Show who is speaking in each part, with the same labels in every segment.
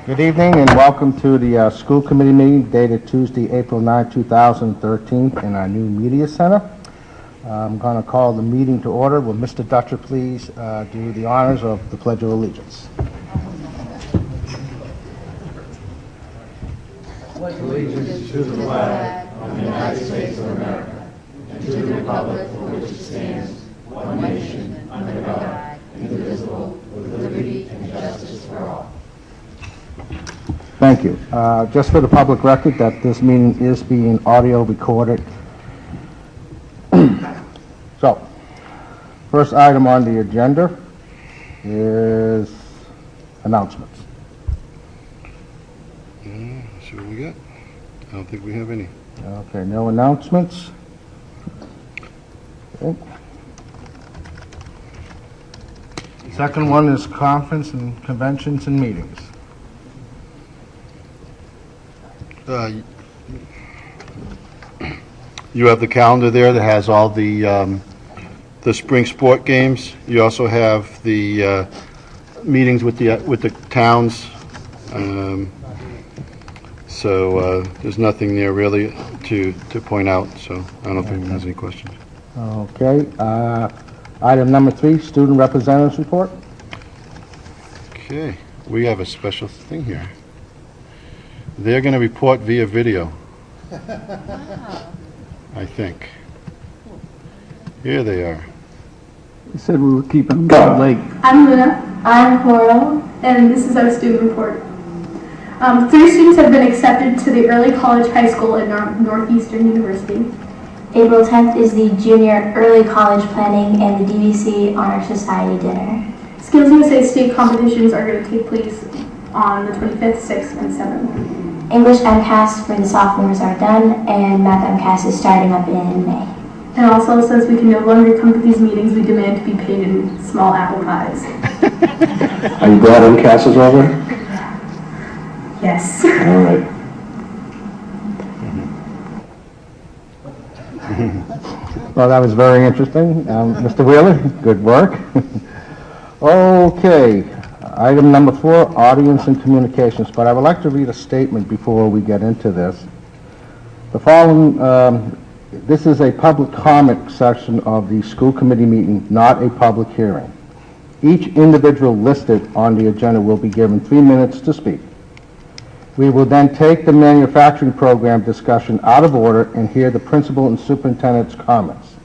Speaker 1: Good evening and welcome to the school committee meeting dated Tuesday, April 9, 2013 in our new media center. I'm going to call the meeting to order. Will Mr. Dutcher please do the honors of the Pledge of Allegiance?
Speaker 2: Allegiance to the flag of the United States of America and to the republic for which it stands, one nation, under God, indivisible, with liberty and justice for all.
Speaker 1: Thank you. Just for the public record that this meeting is being audio recorded. So, first item on the agenda is announcements.
Speaker 3: See what we got? I don't think we have any.
Speaker 1: Okay, no announcements. Okay. Second one is conference and conventions and meetings.
Speaker 3: You have the calendar there that has all the spring sport games. You also have the meetings with the towns. So there's nothing there really to point out. So I don't think there's any questions.
Speaker 1: Okay. Item number 3, student representatives report.
Speaker 3: Okay, we have a special thing here. They're going to report via video. I think. Here they are.
Speaker 4: We said we were keeping them late.
Speaker 5: I'm Luna. I'm Coral. And this is our student report. 3 students have been accepted to the Early College High School at Northeastern University.
Speaker 6: April 10th is the Junior Early College Planning and the DVC Honor Society Dinner.
Speaker 5: Skills USA state competitions are going to take place on the 25th, 6th, and 7th.
Speaker 6: English MCAS for the sophomores are done, and Math MCAS is starting up in May.
Speaker 5: And also, since we can no longer come to these meetings, we demand to be paid in small apple pies.
Speaker 4: Are you glad MCAS is over?
Speaker 5: Yes.
Speaker 4: All right.
Speaker 1: Well, that was very interesting. Mr. Wheeler, good work. Okay. Item number 4, audience and communications. But I would like to read a statement before we get into this. The following, this is a public comment section of the school committee meeting, not a public hearing. Each individual listed on the agenda will be given 3 minutes to speak. We will then take the manufacturing program discussion out of order and hear the principal and superintendent's comments.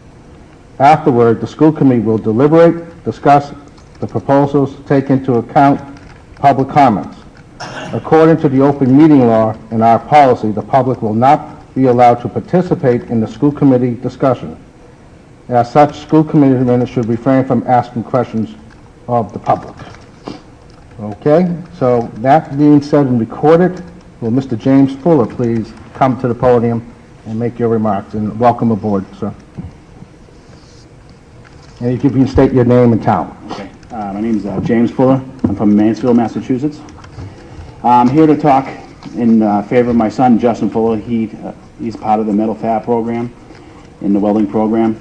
Speaker 1: Afterward, the school committee will deliberate, discuss the proposals, take into account public comments. According to the open meeting law and our policy, the public will not be allowed to participate in the school committee discussion. As such, school committee members should refrain from asking questions of the public. Okay, so that being said and recorded, will Mr. James Fuller please come to the podium and make your remarks, and welcome aboard, sir. And if you can state your name and town.
Speaker 7: Okay. My name is James Fuller. I'm from Mansfield, Massachusetts. I'm here to talk in favor of my son, Justin Fuller. He's part of the metal fab program in the welding program.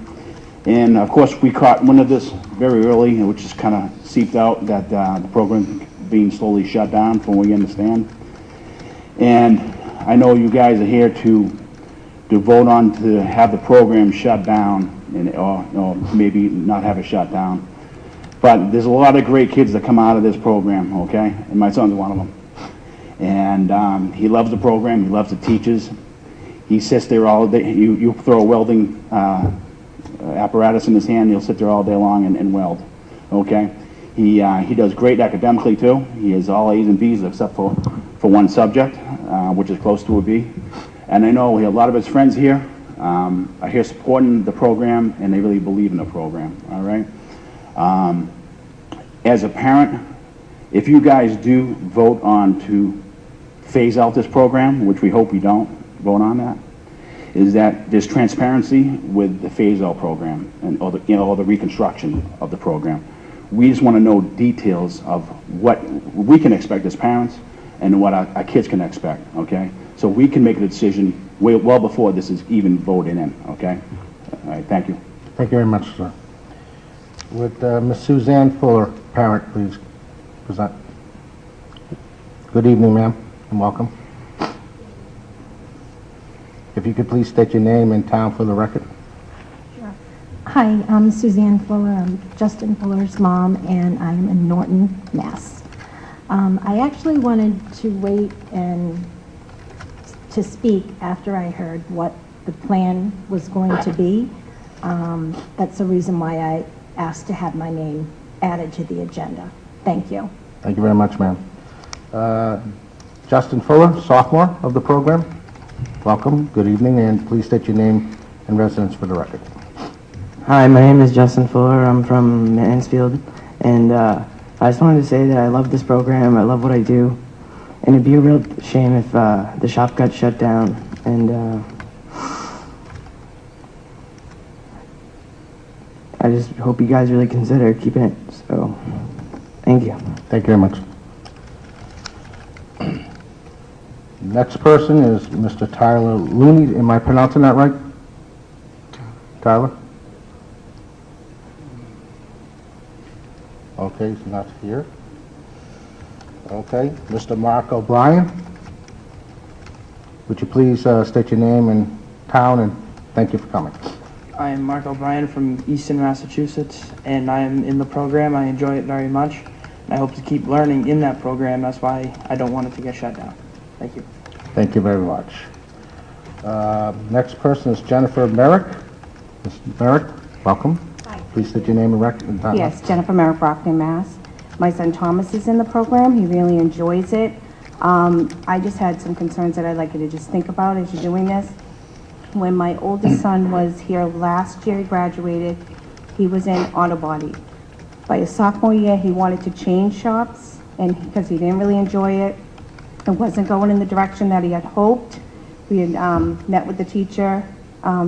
Speaker 7: And of course, we caught one of this very early, which is kind of seeped out that the program being slowly shut down, from what we understand. And I know you guys are here to vote on to have the program shut down, or maybe not have it shut down. But there's a lot of great kids that come out of this program, okay? And my son's one of them. And he loves the program. He loves the teachers. He sits there all day. You throw a welding apparatus in his hand, he'll sit there all day long and weld, okay? He does great academically, too. He has all A's and B's except for one subject, which is close to a B. And I know a lot of his friends here are here supporting the program, and they really believe in the program, all right? As a parent, if you guys do vote on to phase out this program, which we hope we don't vote on that, is that there's transparency with the phase-out program and all the reconstruction of the program. We just want to know details of what we can expect as parents and what our kids can expect, okay? So we can make a decision well before this is even voted in, okay? All right, thank you.
Speaker 1: Thank you very much, sir. Would Ms. Suzanne Fuller, parent, please present? Good evening, ma'am, and welcome. If you could please state your name and town for the record.
Speaker 8: Hi, I'm Suzanne Fuller. I'm Justin Fuller's mom, and I'm in Norton, Mass. I actually wanted to wait and to speak after I heard what the plan was going to be. That's the reason why I asked to have my name added to the agenda. Thank you.
Speaker 1: Thank you very much, ma'am. Justin Fuller, sophomore of the program. Welcome, good evening, and please state your name and residence for the record.
Speaker 9: Hi, my name is Justin Fuller. I'm from Mansfield, and I just wanted to say that I love this program. I love what I do, and it'd be a real shame if the shop got shut down. And I just hope you guys really consider keeping it. So, thank you.
Speaker 1: Thank you very much. Next person is Mr. Tyler Looney. Am I pronouncing that right? Tyler? Okay, he's not here. Okay, Mr. Mark O'Brien. Would you please state your name and town, and thank you for coming.
Speaker 10: I am Mark O'Brien from Easton, Massachusetts, and I am in the program. I enjoy it very much, and I hope to keep learning in that program. That's why I don't want it to get shut down. Thank you.
Speaker 1: Thank you very much. Next person is Jennifer Merrick. Ms. Merrick, welcome.
Speaker 11: Hi.
Speaker 1: Please state your name and record.
Speaker 11: Yes, Jennifer Merrick, Brockton, Mass. My son Thomas is in the program. He really enjoys it. I just had some concerns that I'd like you to just think about as you're doing this. When my oldest son was here last year, he graduated, he was in auto body. By his sophomore year, he wanted to change shops, and because he didn't really enjoy it, it wasn't going in the direction that he had hoped. We had met with the teacher.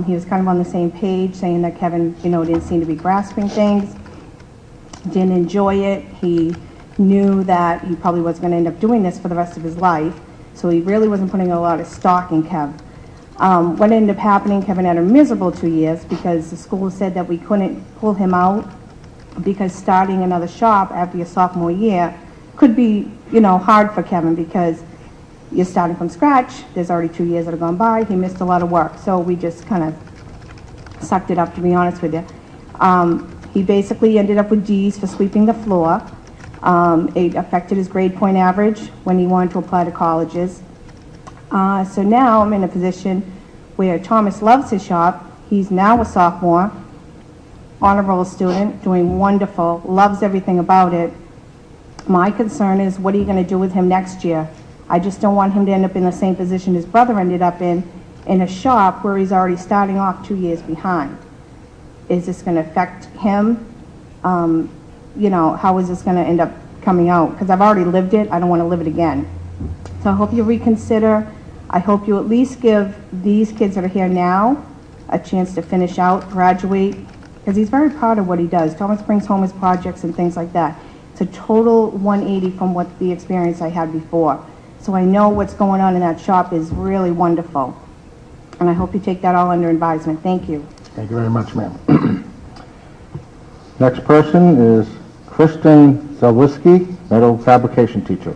Speaker 11: He was kind of on the same page, saying that Kevin, didn't seem to be grasping things, didn't enjoy it. He knew that he probably wasn't going to end up doing this for the rest of his life, so he really wasn't putting a lot of stock in Kev. What ended up happening, Kevin had a miserable 2 years because the school said that we couldn't pull him out because starting another shop after your sophomore year could be, hard for Kevin because you're starting from scratch. There's already 2 years that have gone by. He missed a lot of work, so we just kind of sucked it up, to be honest with you. He basically ended up with D's for sweeping the floor. It affected his grade point average when he wanted to apply to colleges. So now I'm in a position where Thomas loves his shop. He's now a sophomore, honor roll student, doing wonderful, loves everything about it. My concern is, what are you going to do with him next year? I just don't want him to end up in the same position his brother ended up in a shop where he's already starting off 2 years behind. Is this going to affect him? How is this going to end up coming out? Because I've already lived it. I don't want to live it again. So I hope you reconsider. I hope you at least give these kids that are here now a chance to finish out, graduate, because he's very proud of what he does. Thomas brings home his projects and things like that. It's a total 180 from what the experience I had before. So I know what's going on in that shop is really wonderful. And I hope you take that all under advisement. Thank you.
Speaker 1: Thank you very much, ma'am. Next person is Kristen Zawiski, metal fabrication teacher.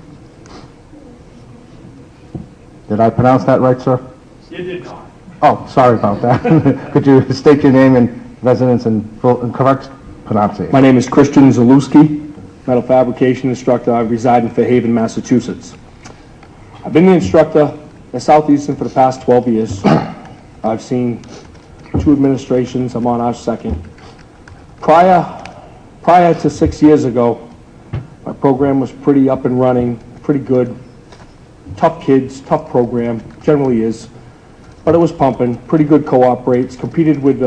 Speaker 1: Did I pronounce that right, sir?
Speaker 12: You did not.
Speaker 1: Oh, sorry about that. Could you state your name and residence and correct pronunciation?
Speaker 12: My name is Christian Zalewski, metal fabrication instructor. I reside in Fairhaven, Massachusetts. I've been the instructor at Southeastern for the past 12 years. I've seen 2 administrations. I'm on our second. Prior to 6 years ago, my program was pretty up and running, pretty good. Tough kids, tough program, generally is. But it was pumping, pretty good co-op rates, competed with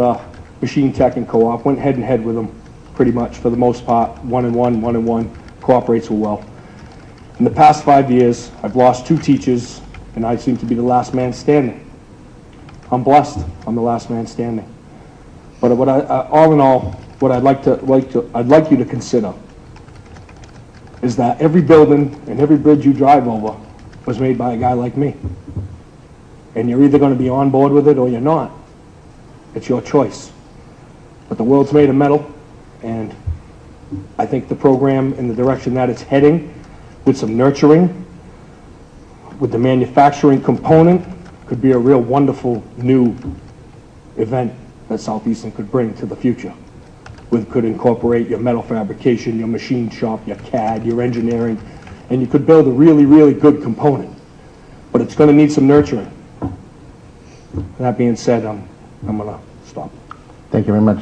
Speaker 12: Machine Tech and co-op, went head and head with them pretty much for the most part, 1-1, co-op rates were well. In the past 5 years, I've lost 2 teachers, and I seem to be the last man standing. I'm blessed. I'm the last man standing. But all in all, what I'd like you to consider is that every building and every bridge you drive over was made by a guy like me. And you're either going to be on board with it or you're not. It's your choice. But the world's made of metal, and I think the program in the direction that it's heading, with some nurturing, with the manufacturing component, could be a real wonderful new event that Southeastern could bring to the future. Could incorporate your metal fabrication, your machine shop, your CAD, your engineering, and you could build a really, really good component. But it's going to need some nurturing. That being said, I'm going to stop.
Speaker 1: Thank you very much.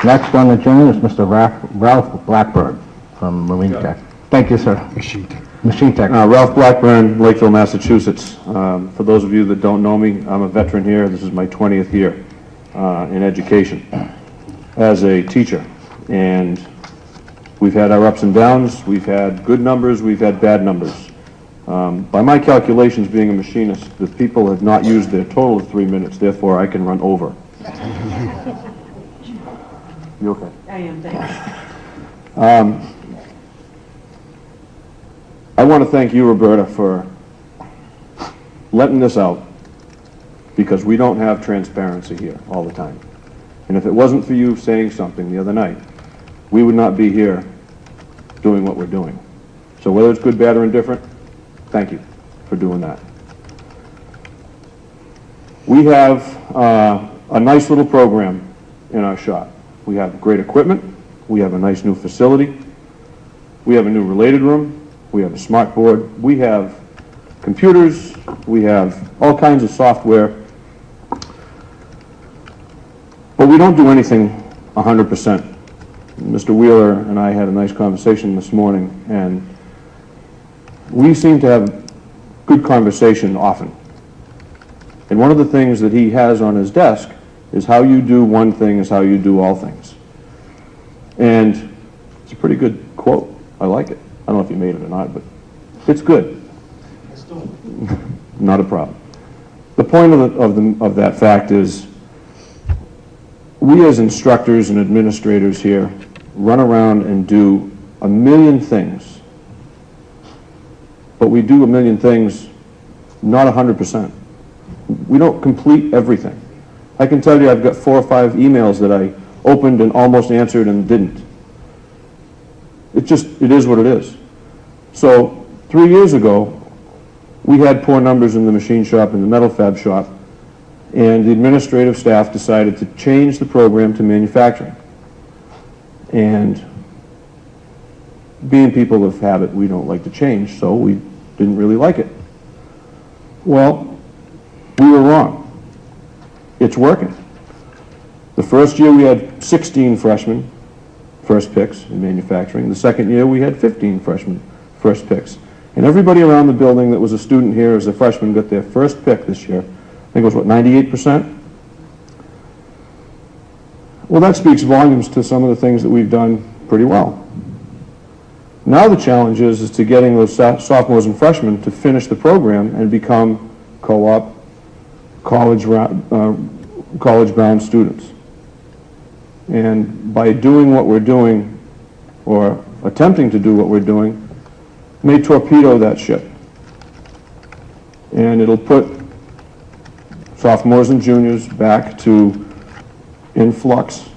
Speaker 1: Next on the agenda is Mr. Ralph Blackburn from Marine Tech. Thank you, sir.
Speaker 3: Machine Tech.
Speaker 1: Machine Tech.
Speaker 13: Ralph Blackburn, Lakeville, Massachusetts. For those of you that don't know me, I'm a veteran here. This is my 20th year in education as a teacher. And we've had our ups and downs. We've had good numbers. We've had bad numbers. By my calculations, being a machinist, the people have not used their total of 3 minutes. Therefore, I can run over. You okay?
Speaker 2: I am, thanks.
Speaker 13: I want to thank you, Roberta, for letting this out, because we don't have transparency here all the time. And if it wasn't for you saying something the other night, we would not be here doing what we're doing. So whether it's good, bad, or indifferent, thank you for doing that. We have a nice little program in our shop. We have great equipment. We have a nice new facility. We have a new related room. We have a smart board. We have computers. We have all kinds of software. But we don't do anything 100%. Mr. Wheeler and I had a nice conversation this morning, and we seem to have good conversation often. And one of the things that he has on his desk is how you do one thing is how you do all things. And it's a pretty good quote. I like it. I don't know if you made it or not, but it's good. Not a problem. The point of that fact is we as instructors and administrators here run around and do a million things, but we do a million things not 100%. We don't complete everything. I can tell you I've got 4 or 5 emails that I opened and almost answered and didn't. It is what it is. So 3 years ago, we had poor numbers in the machine shop and the metal fab shop, and the administrative staff decided to change the program to manufacturing. And being people of habit, we don't like to change, so we didn't really like it. Well, we were wrong. It's working. The first year we had 16 freshmen, first picks in manufacturing. The second year we had 15 freshmen, first picks. And everybody around the building that was a student here as a freshman got their first pick this year. I think it was, what, 98%? Well, that speaks volumes to some of the things that we've done pretty well. Now the challenge is to getting those sophomores and freshmen to finish the program and become co-op, college-bound students. And by doing what we're doing, or attempting to do what we're doing, may torpedo that ship. And it'll put sophomores and juniors back to in flux,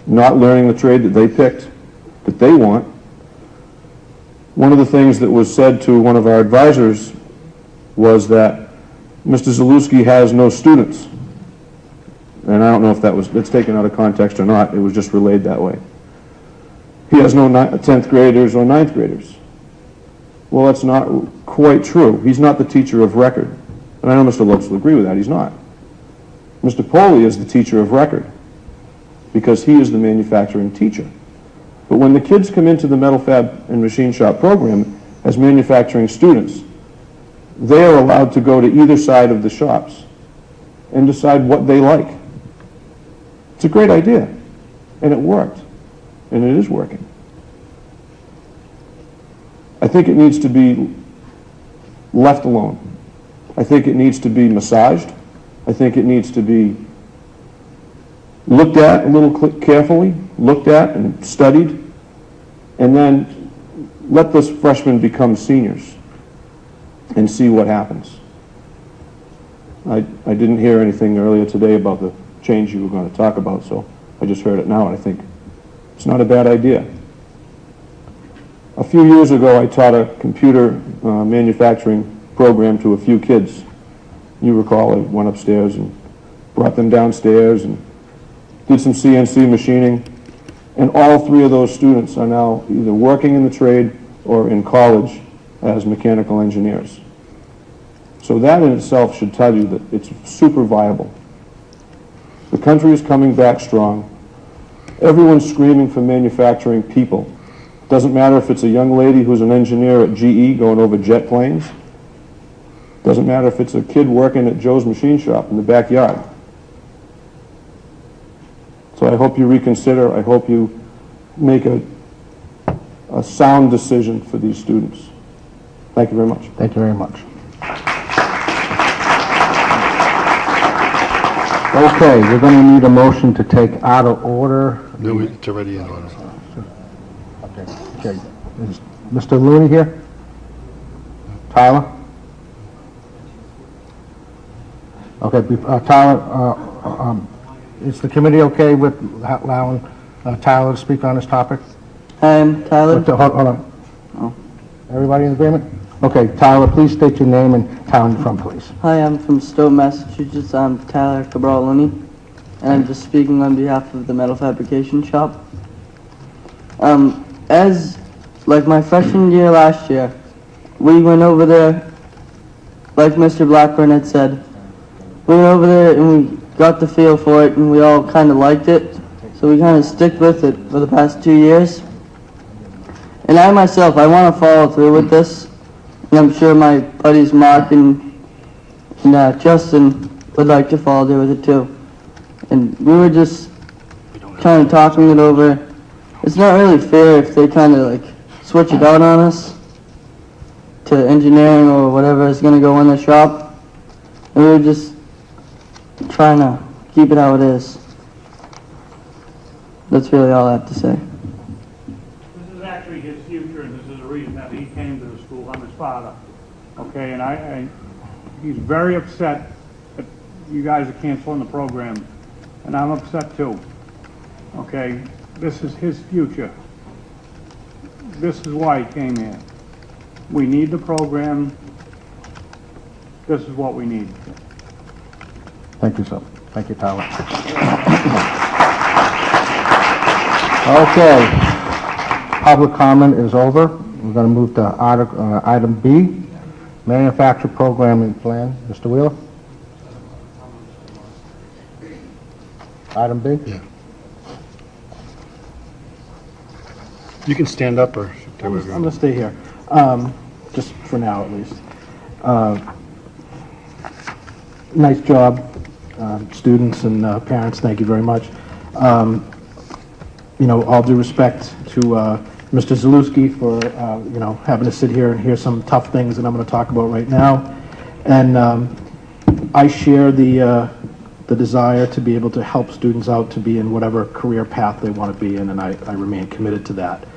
Speaker 13: not learning the trade that they picked, that they want. One of the things that was said to one of our advisors was that Mr. Zalewski has no students. And I don't know if it's taken out of context or not. It was just relayed that way. He has no 10th graders or 9th graders. Well, that's not quite true. He's not the teacher of record. And I know Mr. Lopes will agree with that. He's not. Mr. Poley is the teacher of record because he is the manufacturing teacher. But when the kids come into the metal fab and machine shop program as manufacturing students, they are allowed to go to either side of the shops and decide what they like. It's a great idea, and it worked, and it is working. I think it needs to be left alone. I think it needs to be massaged. I think it needs to be looked at a little carefully, looked at and studied, and then let those freshmen become seniors and see what happens. I didn't hear anything earlier today about the change you were going to talk about, so I just heard it now, and I think It's not a bad idea. A few years ago, I taught a computer manufacturing program to a few kids. You recall, I went upstairs and brought them downstairs and did some CNC machining. And all three of those students are now either working in the trade or in college as mechanical engineers. So that in itself should tell you that it's super viable. The country is coming back strong. Everyone's screaming for manufacturing people. Doesn't matter if it's a young lady who's an engineer at GE going over jet planes. Doesn't matter if it's a kid working at Joe's machine shop in the backyard. So I hope you reconsider. I hope you make a sound decision for these students. Thank you very much.
Speaker 1: Thank you very much. Okay, we're going to need a motion to take out of order.
Speaker 3: No, it's already in order.
Speaker 1: Okay. Is Mr. Looney here? Tyler? Okay, Tyler, is the committee okay with allowing Tyler to speak on this topic?
Speaker 10: Hi, I'm Tyler.
Speaker 1: Hold on. Oh. Everybody in agreement? Okay, Tyler, please state your name and town you're from, please.
Speaker 10: Hi, I'm from Stowe, Massachusetts. I'm Tyler Cabral-Looney, and I'm just speaking on behalf of the metal fabrication shop. As like my freshman year last year, we went over there, like Mr. Blackburn had said, we went over there and we got the feel for it and we all kind of liked it, so we kind of stick with it for the past 2 years. And I myself, I want to follow through with this, and I'm sure my buddies Mark and Justin would like to follow through with it too. And we were just kind of talking it over. It's not really fair if they kind of like switch it out on us to engineering or whatever is going to go in the shop. And we were just trying to keep it how it is. That's really all I have to say.
Speaker 14: This is actually his future, and this is the reason that he came to the school. I'm his father. Okay, and he's very upset that you guys are canceling the program, and I'm upset too. Okay, this is his future. This is why he came here. We need the program. This is what we need.
Speaker 1: Thank you, sir. Thank you, Tyler. Okay, public comment is over. We're going to move to item B, manufacturer programming plan. Mr. Wheeler? Item B?
Speaker 3: Yeah. You can stand up or...
Speaker 7: I'm going to stay here, just for now at least. Nice job, students and parents, thank you very much. You know, all due respect to Mr. Zalewski for, you know, having to sit here and hear some tough things that I'm going to talk about right now. And I share the desire to be able to help students out to be in whatever career path they want to be in, and I remain committed to that.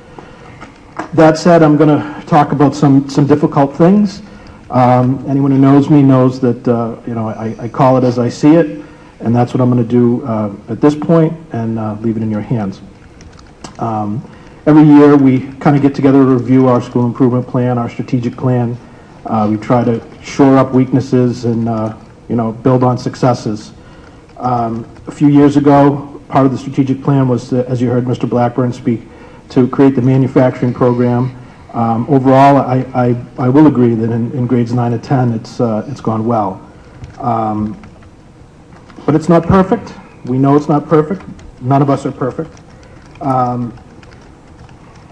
Speaker 7: That said, I'm going to talk about some difficult things. Anyone who knows me knows that, you know, I call it as I see it, and that's what I'm going to do at this point, and leave it in your hands. Every year we kind of get together to review our school improvement plan, our strategic plan. We try to shore up weaknesses and, you know, build on successes. A few years ago, part of the strategic plan was, as you heard Mr. Blackburn speak, to create the manufacturing program. Overall, I will agree that in grades 9 and 10, it's gone well. But it's not perfect. We know it's not perfect. None of us are perfect.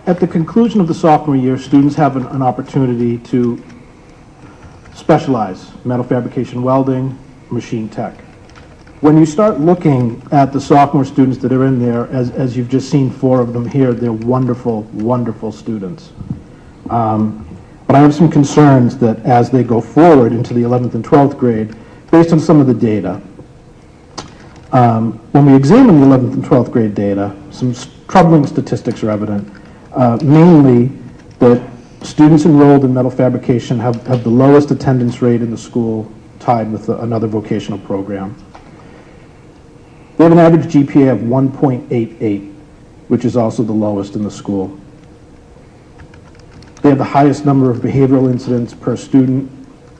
Speaker 7: At the conclusion of the sophomore year, students have an opportunity to specialize: metal fabrication, welding, machine tech. When you start looking at the sophomore students that are in there, as you've just seen 4 of them here, they're wonderful, wonderful students. But I have some concerns that as they go forward into the 11th and 12th grade, based on some of the data, when we examine the 11th and 12th grade data, some troubling statistics are evident, mainly that students enrolled in metal fabrication have the lowest attendance rate in the school, tied with another vocational program. They have an average GPA of 1.88.
Speaker 15: which is also the lowest in the school. They have the highest number of behavioral incidents per student,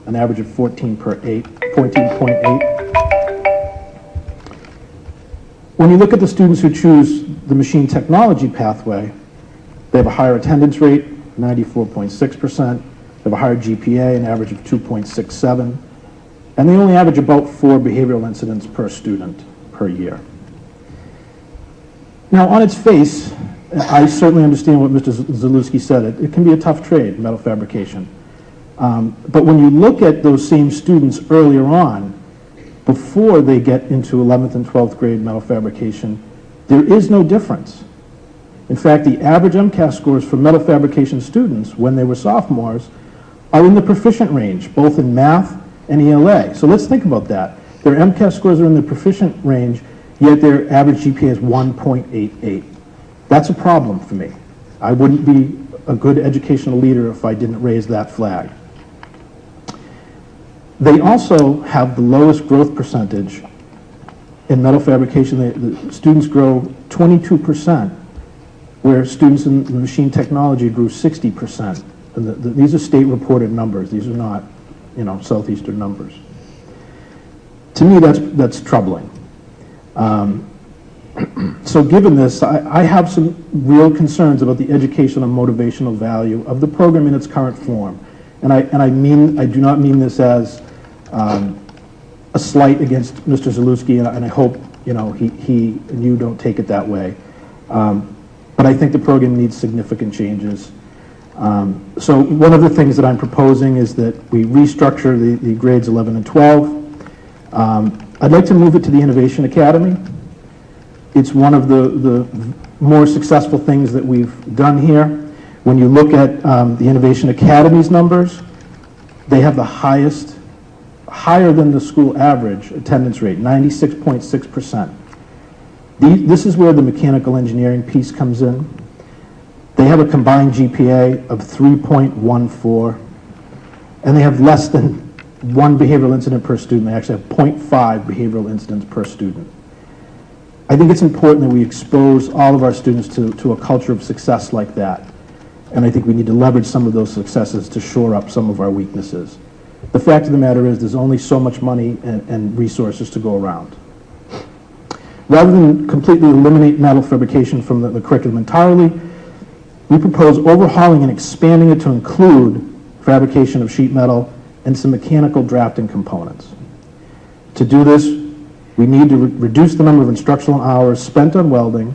Speaker 15: an average of 14.8. When you look at the students who choose the machine technology pathway, they have a higher attendance rate, 94.6%. They have a higher GPA, an average of 2.67. And they only average about 4 behavioral incidents per student per year. Now, on its face, I certainly understand what Mr. Zalewski said. It can be a tough trade, metal fabrication. But when you look at those same students earlier on, before they get into 11th and 12th grade metal fabrication, there is no difference. In fact, the average MCAS scores for metal fabrication students when they were sophomores are in the proficient range, both in math and ELA. So let's think about that. Their MCAS scores are in the proficient range, yet their average GPA is 1.88. That's a problem for me. I wouldn't be a good educational leader if I didn't raise that flag. They also have the lowest growth percentage in metal fabrication. The students grow 22%, where students in machine technology grew 60%. And these are state-reported numbers. These are not, Southeastern numbers. To me, that's troubling. So given this, I have some real concerns about the educational and motivational value of the program in its current form. And I do not mean this as a slight against Mr. Zalewski, and I hope he and you don't take it that way. But I think the program needs significant changes. So one of the things that I'm proposing is that we restructure the grades 11 and 12. I'd like to move it to the Innovation Academy. It's one of the more successful things that we've done here. When you look at the Innovation Academy's numbers, they have the higher than the school average attendance rate, 96.6%. This is where the mechanical engineering piece comes in. They have a combined GPA of 3.14, and they have less than 1 behavioral incident per student. They actually have 0.5 behavioral incidents per student. I think it's important that we expose all of our students to a culture of success like that. And I think we need to leverage some of those successes to shore up some of our weaknesses. The fact of the matter is there's only so much money and resources to go around. Rather than completely eliminate metal fabrication from the curriculum entirely, we propose overhauling and expanding it to include fabrication of sheet metal and some mechanical drafting components. To do this, we need to reduce the number of instructional hours spent on welding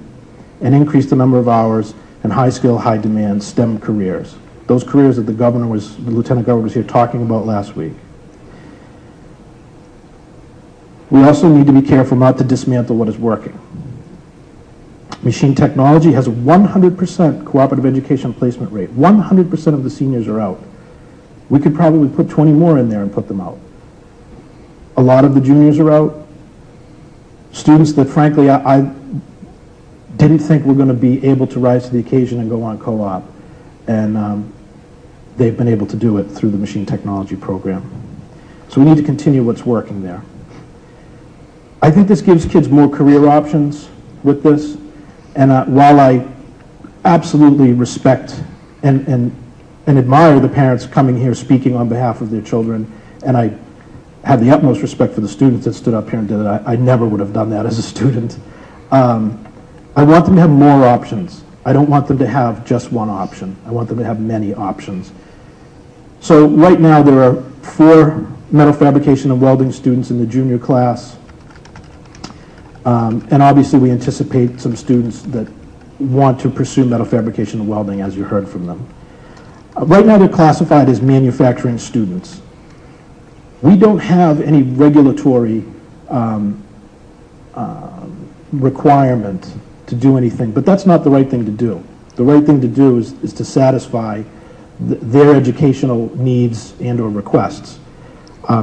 Speaker 15: and increase the number of hours in high-skill, high-demand STEM careers. Those careers that the Lieutenant Governor was here talking about last week. We also need to be careful not to dismantle what is working. Machine technology has a 100% cooperative education placement rate. 100% of the seniors are out. We could probably put 20 more in there and put them out. A lot of the juniors are out. Students that, frankly, I didn't think were going to be able to rise to the occasion and go on co-op. And they've been able to do it through the machine technology program. So we need to continue what's working there. I think this gives kids more career options with this. And while I absolutely respect and admire the parents coming here speaking on behalf of their children, and I have the utmost respect for the students that stood up here and did it. I never would have done that as a student. I want them to have more options. I don't want them to have just one option. I want them to have many options. So right now there are 4 metal fabrication and welding students in the junior class. And obviously we anticipate some students that want to pursue metal fabrication and welding, as you heard from them. Right now they're classified as manufacturing students. We don't have any regulatory requirement to do anything, but that's not the right thing to do. The right thing to do is to satisfy their educational needs and or requests.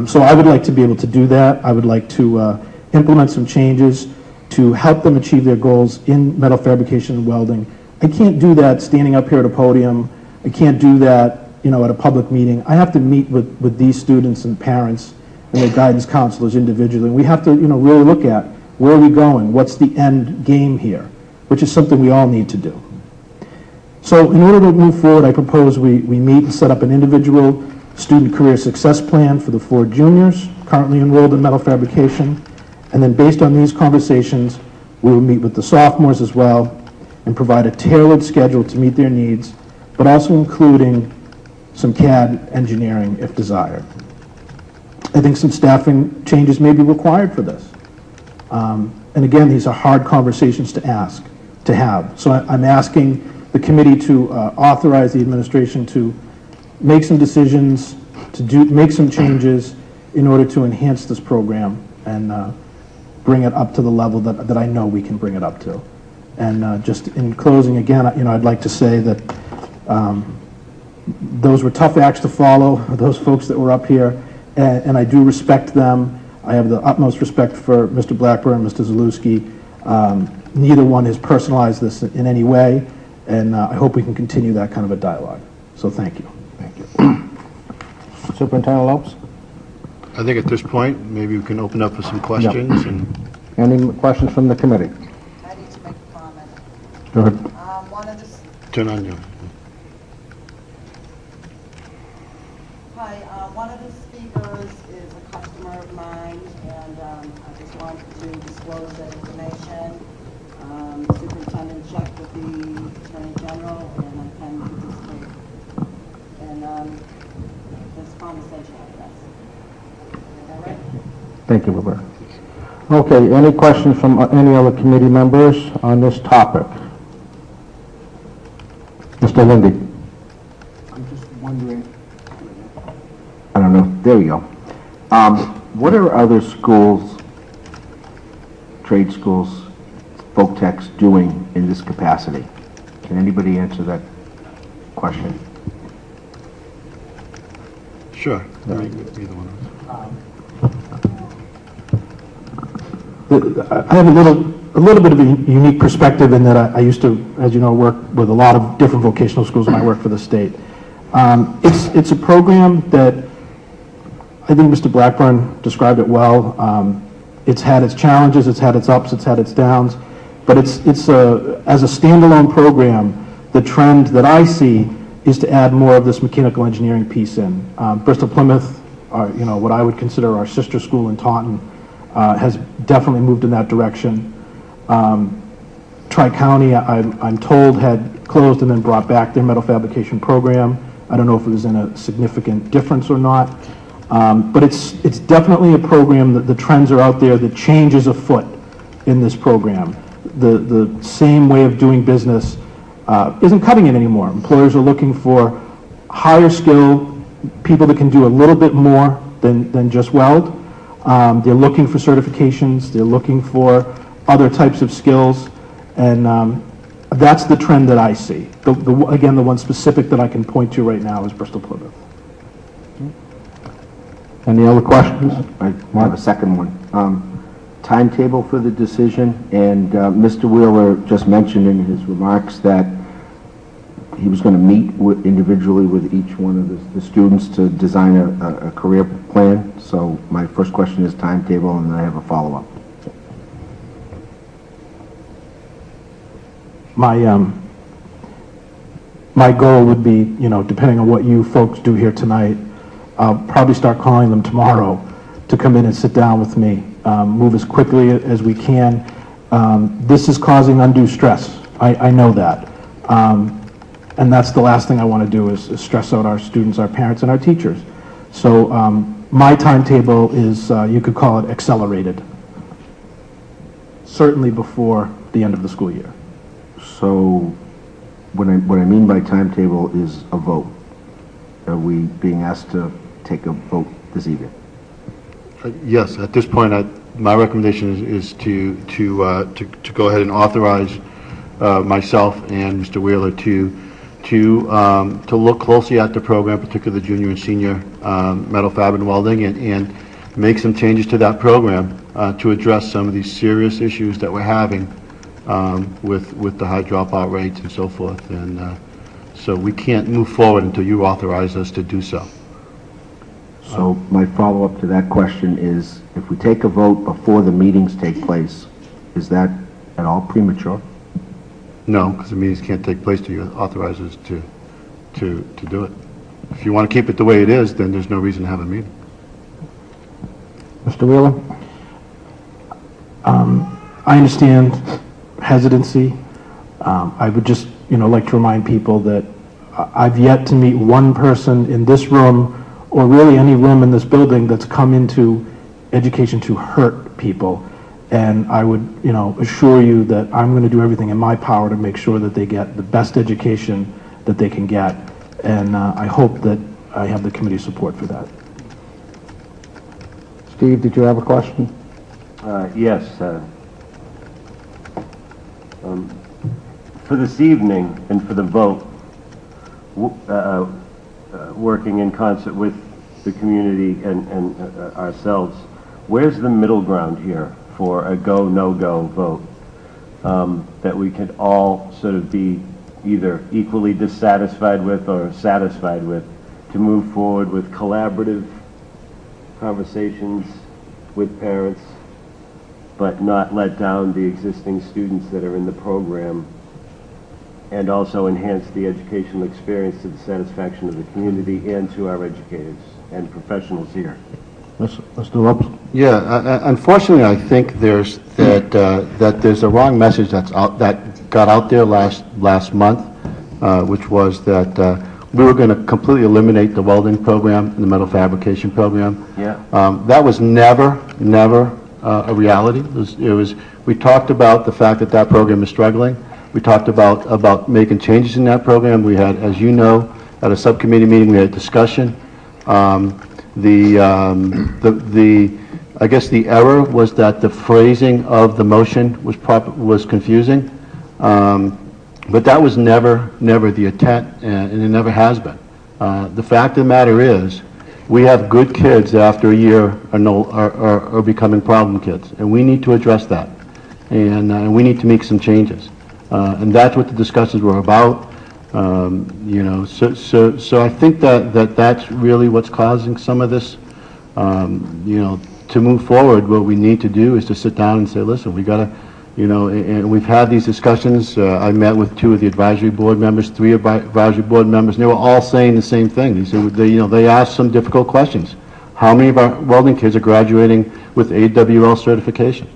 Speaker 15: So I would like to be able to do that. I would like to implement some changes to help them achieve their goals in metal fabrication and welding. I can't do that standing up here at a podium. I can't do that at a public meeting. I have to meet with these students and parents and their guidance counselors individually. And we have to really look at where are we going, what's the end game here. which is something we all need to do. So in order to move forward, I propose we meet and set up an individual student career success plan for the 4 juniors currently enrolled in metal fabrication, and then based on these conversations, we will meet with the sophomores as well and provide a tailored schedule to meet their needs, but also including some CAD engineering if desired. I think some staffing changes may be required for this. And again, these are hard conversations to have. So I'm asking the committee to authorize the administration to make some decisions, make some changes in order to enhance this program and bring it up to the level that I know we can bring it up to. And just in closing, again, I'd like to say that those were tough acts to follow, those folks that were up here, and I do respect them. I have the utmost respect for Mr. Blackburn and Mr. Zalewski. Neither one has personalized this in any way, and I hope we can continue that kind of a dialogue. So thank you.
Speaker 1: Thank you. Superintendent Lopes?
Speaker 3: I think at this point, maybe we can open up for some questions. And
Speaker 1: any questions from the committee?
Speaker 2: I need to make a comment.
Speaker 1: Go ahead.
Speaker 2: One of the
Speaker 3: turn on you.
Speaker 2: Hi, one of the speakers is a customer of mine, and I just wanted to disclose that information. The superintendent checked with the attorney general, and I can participate in this conversation, I guess. Is that right?
Speaker 1: Thank you, Roberta. Okay, any questions from any other committee members on this topic? Mr. Lindy.
Speaker 16: I'm just wondering, I don't know, there you go. What are other schools, trade schools, folk techs doing in this capacity? Can anybody answer that question?
Speaker 3: Sure. Either one of us.
Speaker 15: I have a little bit of a unique perspective in that I used to, as you know, work with a lot of different vocational schools when I worked for the state. It's a program that I think Mr. Blackburn described it well. It's had its challenges, it's had its ups, it's had its downs, but as a standalone program, the trend that I see is to add more of this mechanical engineering piece in. Bristol Plymouth, what I would consider our sister school in Taunton, has definitely moved in that direction. Tri-County, I'm told, had closed and then brought back their metal fabrication program. I don't know if it was in a significant difference or not. But it's definitely a program that the trends are out there, the change is afoot in this program. The same way of doing business isn't cutting it anymore. Employers are looking for higher skill, people that can do a little bit more than just weld. They're looking for certifications, they're looking for other types of skills, and that's the trend that I see. Again, the one specific that I can point to right now is Bristol Plymouth.
Speaker 1: Any other questions?
Speaker 16: I have a second one. Timetable for the decision, and Mr. Wheeler just mentioned in his remarks that he was going to meet individually with each one of the students to design a career plan. So my first question is timetable, and then I have a follow-up.
Speaker 15: My goal would be, depending on what you folks do here tonight, I'll probably start calling them tomorrow to come in and sit down with me, move as quickly as we can. This is causing undue stress. I know that. And that's the last thing I want to do is stress out our students, our parents, and our teachers. So my timetable is, you could call it accelerated, certainly before the end of the school year.
Speaker 16: So what I mean by timetable is a vote. Are we being asked to take a vote this evening?
Speaker 3: Yes, at this point, my recommendation is to go ahead and authorize myself and Mr. Wheeler to look closely at the program, particularly the junior and senior metal fab and welding, and make some changes to that program to address some of these serious issues that we're having with the high dropout rates and so forth. And so we can't move forward until you authorize us to do so.
Speaker 16: So my follow-up to that question is, if we take a vote before the meetings take place, is that at all premature?
Speaker 3: No, because the meetings can't take place till you authorize us to do it. If you want to keep it the way it is, then there's no reason to have a meeting.
Speaker 1: Mr. Wheeler?
Speaker 15: I understand hesitancy. I would just, like to remind people that I've yet to meet one person in this room, or really any room in this building, that's come into education to hurt people. And I would, assure you that I'm going to do everything in my power to make sure that they get the best education that they can get. And I hope that I have the committee's support for that.
Speaker 1: Steve, did you have a question?
Speaker 17: Yes. For this evening and for the vote, working in concert with the community and ourselves, where's the middle ground here for a go, no-go vote that we could all sort of be either equally dissatisfied with or satisfied with, to move forward with collaborative conversations with parents, but not let down the existing students that are in the program, and also enhance the educational experience to the satisfaction of the community and to our educators and professionals here.
Speaker 1: Mr. Lopes?
Speaker 3: Yeah, unfortunately, I think there's that there's a wrong message that got out there last month, which was that we were going to completely eliminate the welding program and the metal fabrication program.
Speaker 17: Yeah.
Speaker 3: That was never a reality. We talked about the fact that program is struggling. We talked about making changes in that program. We had, as you know, at a subcommittee meeting, we had a discussion. I guess the error was that the phrasing of the motion was confusing, but that was never the intent, and it never has been. The fact of the matter is, we have good kids that after a year are becoming problem kids, and we need to address that, and we need to make some changes, and that's what the discussions were about. So I think that's really what's causing some of this. To move forward, what we need to do is to sit down and say, listen, we got to, and we've had these discussions. I met with 2 of the advisory board members, 3 advisory board members, and they were all saying the same thing. They asked some difficult questions. How many of our welding kids are graduating with AWS certification?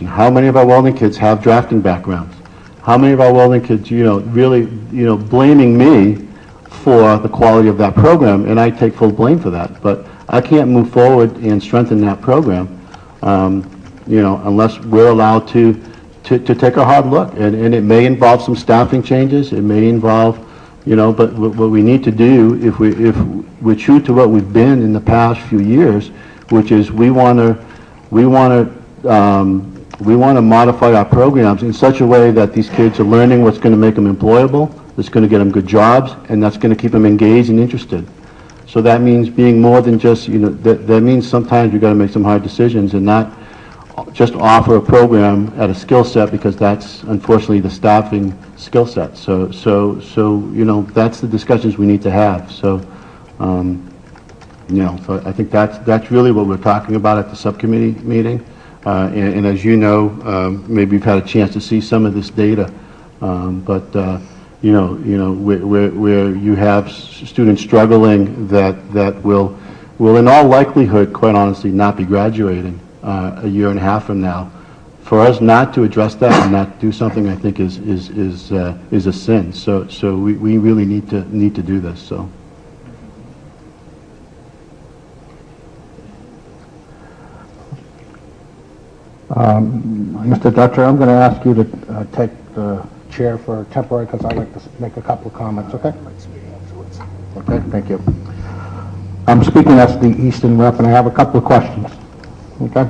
Speaker 3: How many of our welding kids have drafting backgrounds? How many of our welding kids, really, blaming me for the quality of that program, and I take full blame for that. But I can't move forward and strengthen that program, unless we're allowed to take a hard look. And it may involve some staffing changes. It may involve, but what we need to do, if we're true to what we've been in the past few years, which is we want to modify our programs in such a way that these kids are learning what's going to make them employable, that's going to get them good jobs, and that's going to keep them engaged and interested. So that means being more than just, that means sometimes you've got to make some hard decisions and not just offer a program at a skill set, because that's unfortunately the staffing skill set. So that's the discussions we need to have. So, so I think that's really what we're talking about at the subcommittee meeting. And as you know, maybe you've had a chance to see some of this data, but where you have students struggling that will in all likelihood, quite honestly, not be graduating a year and a half from now. For us not to address that and not do something, I think is a sin. So we really need to do this. So.
Speaker 1: Mr. Dutcher, I'm going to ask you to take the chair for temporary, because I'd like to make a couple of comments, okay? Okay, thank you. I'm speaking as the Easton rep, and I have a couple of questions, okay?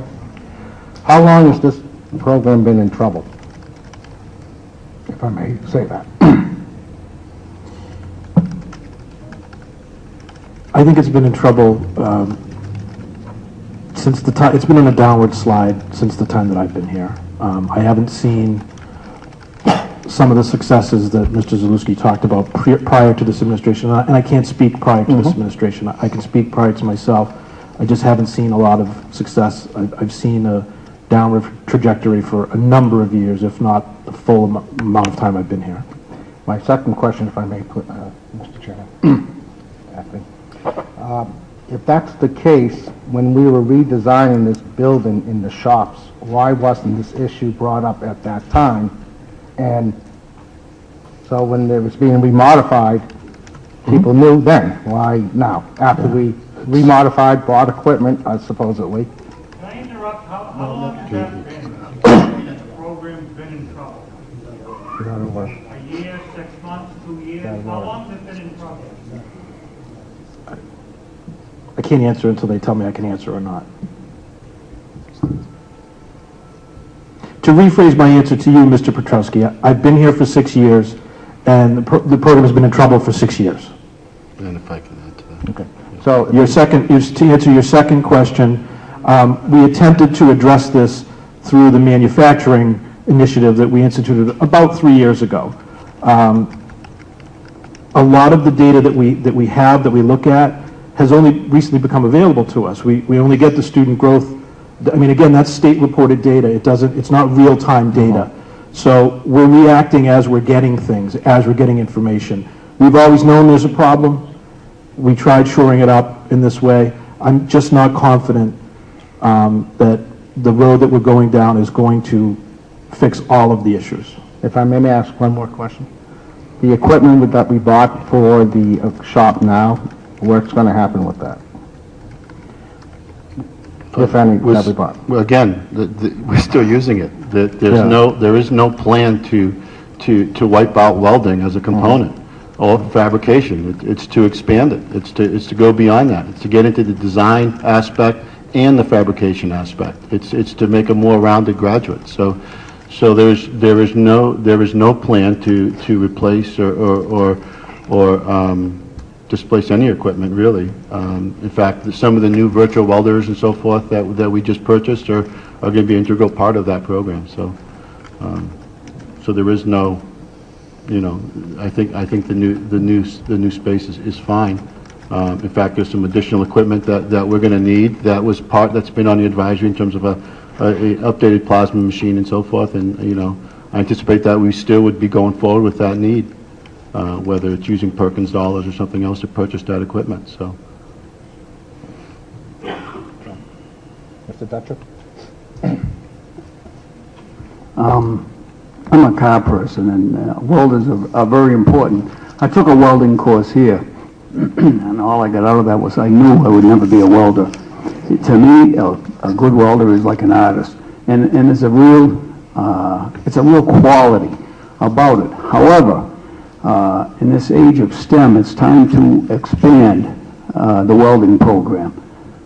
Speaker 1: How long has this program been in trouble, if I may say that?
Speaker 15: I think it's been in trouble since the time, it's been on a downward slide since the time that I've been here. I haven't seen some of the successes that Mr. Zalewski talked about prior to this administration, and I can't speak prior to this administration. I can speak prior to myself. I just haven't seen a lot of success. I've seen a downward trajectory for a number of years, if not the full amount of time I've been here.
Speaker 1: My second question, if I may, Mr. Chairman. Acting. If that's the case, when we were redesigning this building in the shops, why wasn't this issue brought up at that time? And so when it was being remodified, people knew then. Why now? After we remodified, bought equipment, supposedly.
Speaker 14: Can I interrupt? How long has that been? The program's been in trouble? A year, 6 months, 2 years? How long has it been in trouble?
Speaker 15: I can't answer until they tell me I can answer or not. To rephrase my answer to you, Mr. Petrowski, I've been here for 6 years, and the program has been in trouble for 6 years.
Speaker 3: And if I can add to that.
Speaker 1: Okay. So
Speaker 15: to answer your second question, we attempted to address this through the manufacturing initiative that we instituted about 3 years ago. A lot of the data that we have, that we look at, has only recently become available to us. We only get the student growth. I mean, again, that's state-reported data. It's not real-time data. So we're reacting as we're getting things, as we're getting information. We've always known there's a problem. We tried shoring it up in this way. I'm just not confident that the road that we're going down is going to fix all of the issues.
Speaker 1: if I may ask one more question. The equipment that we bought for the shop now, what's going to happen with that? If any, that we bought.
Speaker 3: Well, again, we're still using it. There is no plan to wipe out welding as a component or fabrication. It's to expand it. It's to go beyond that. It's to get into the design aspect and the fabrication aspect. It's to make a more rounded graduate. So there is no plan to replace or displace any equipment, really. In fact, some of the new virtual welders and so forth that we just purchased are going to be an integral part of that program. So there is no, I think the new space is fine. In fact, there's some additional equipment that we're going to need that's been on the advisory in terms of a updated plasma machine and so forth. And I anticipate that we still would be going forward with that need. Whether it's using Perkins dollars or something else to purchase that equipment. So,
Speaker 1: Mr. Dutcher?
Speaker 4: I'm a car person, and welders are very important. I took a welding course here, and all I got out of that was I knew I would never be a welder. To me, a good welder is like an artist, and it's a real quality about it. However, in this age of STEM, it's time to expand the welding program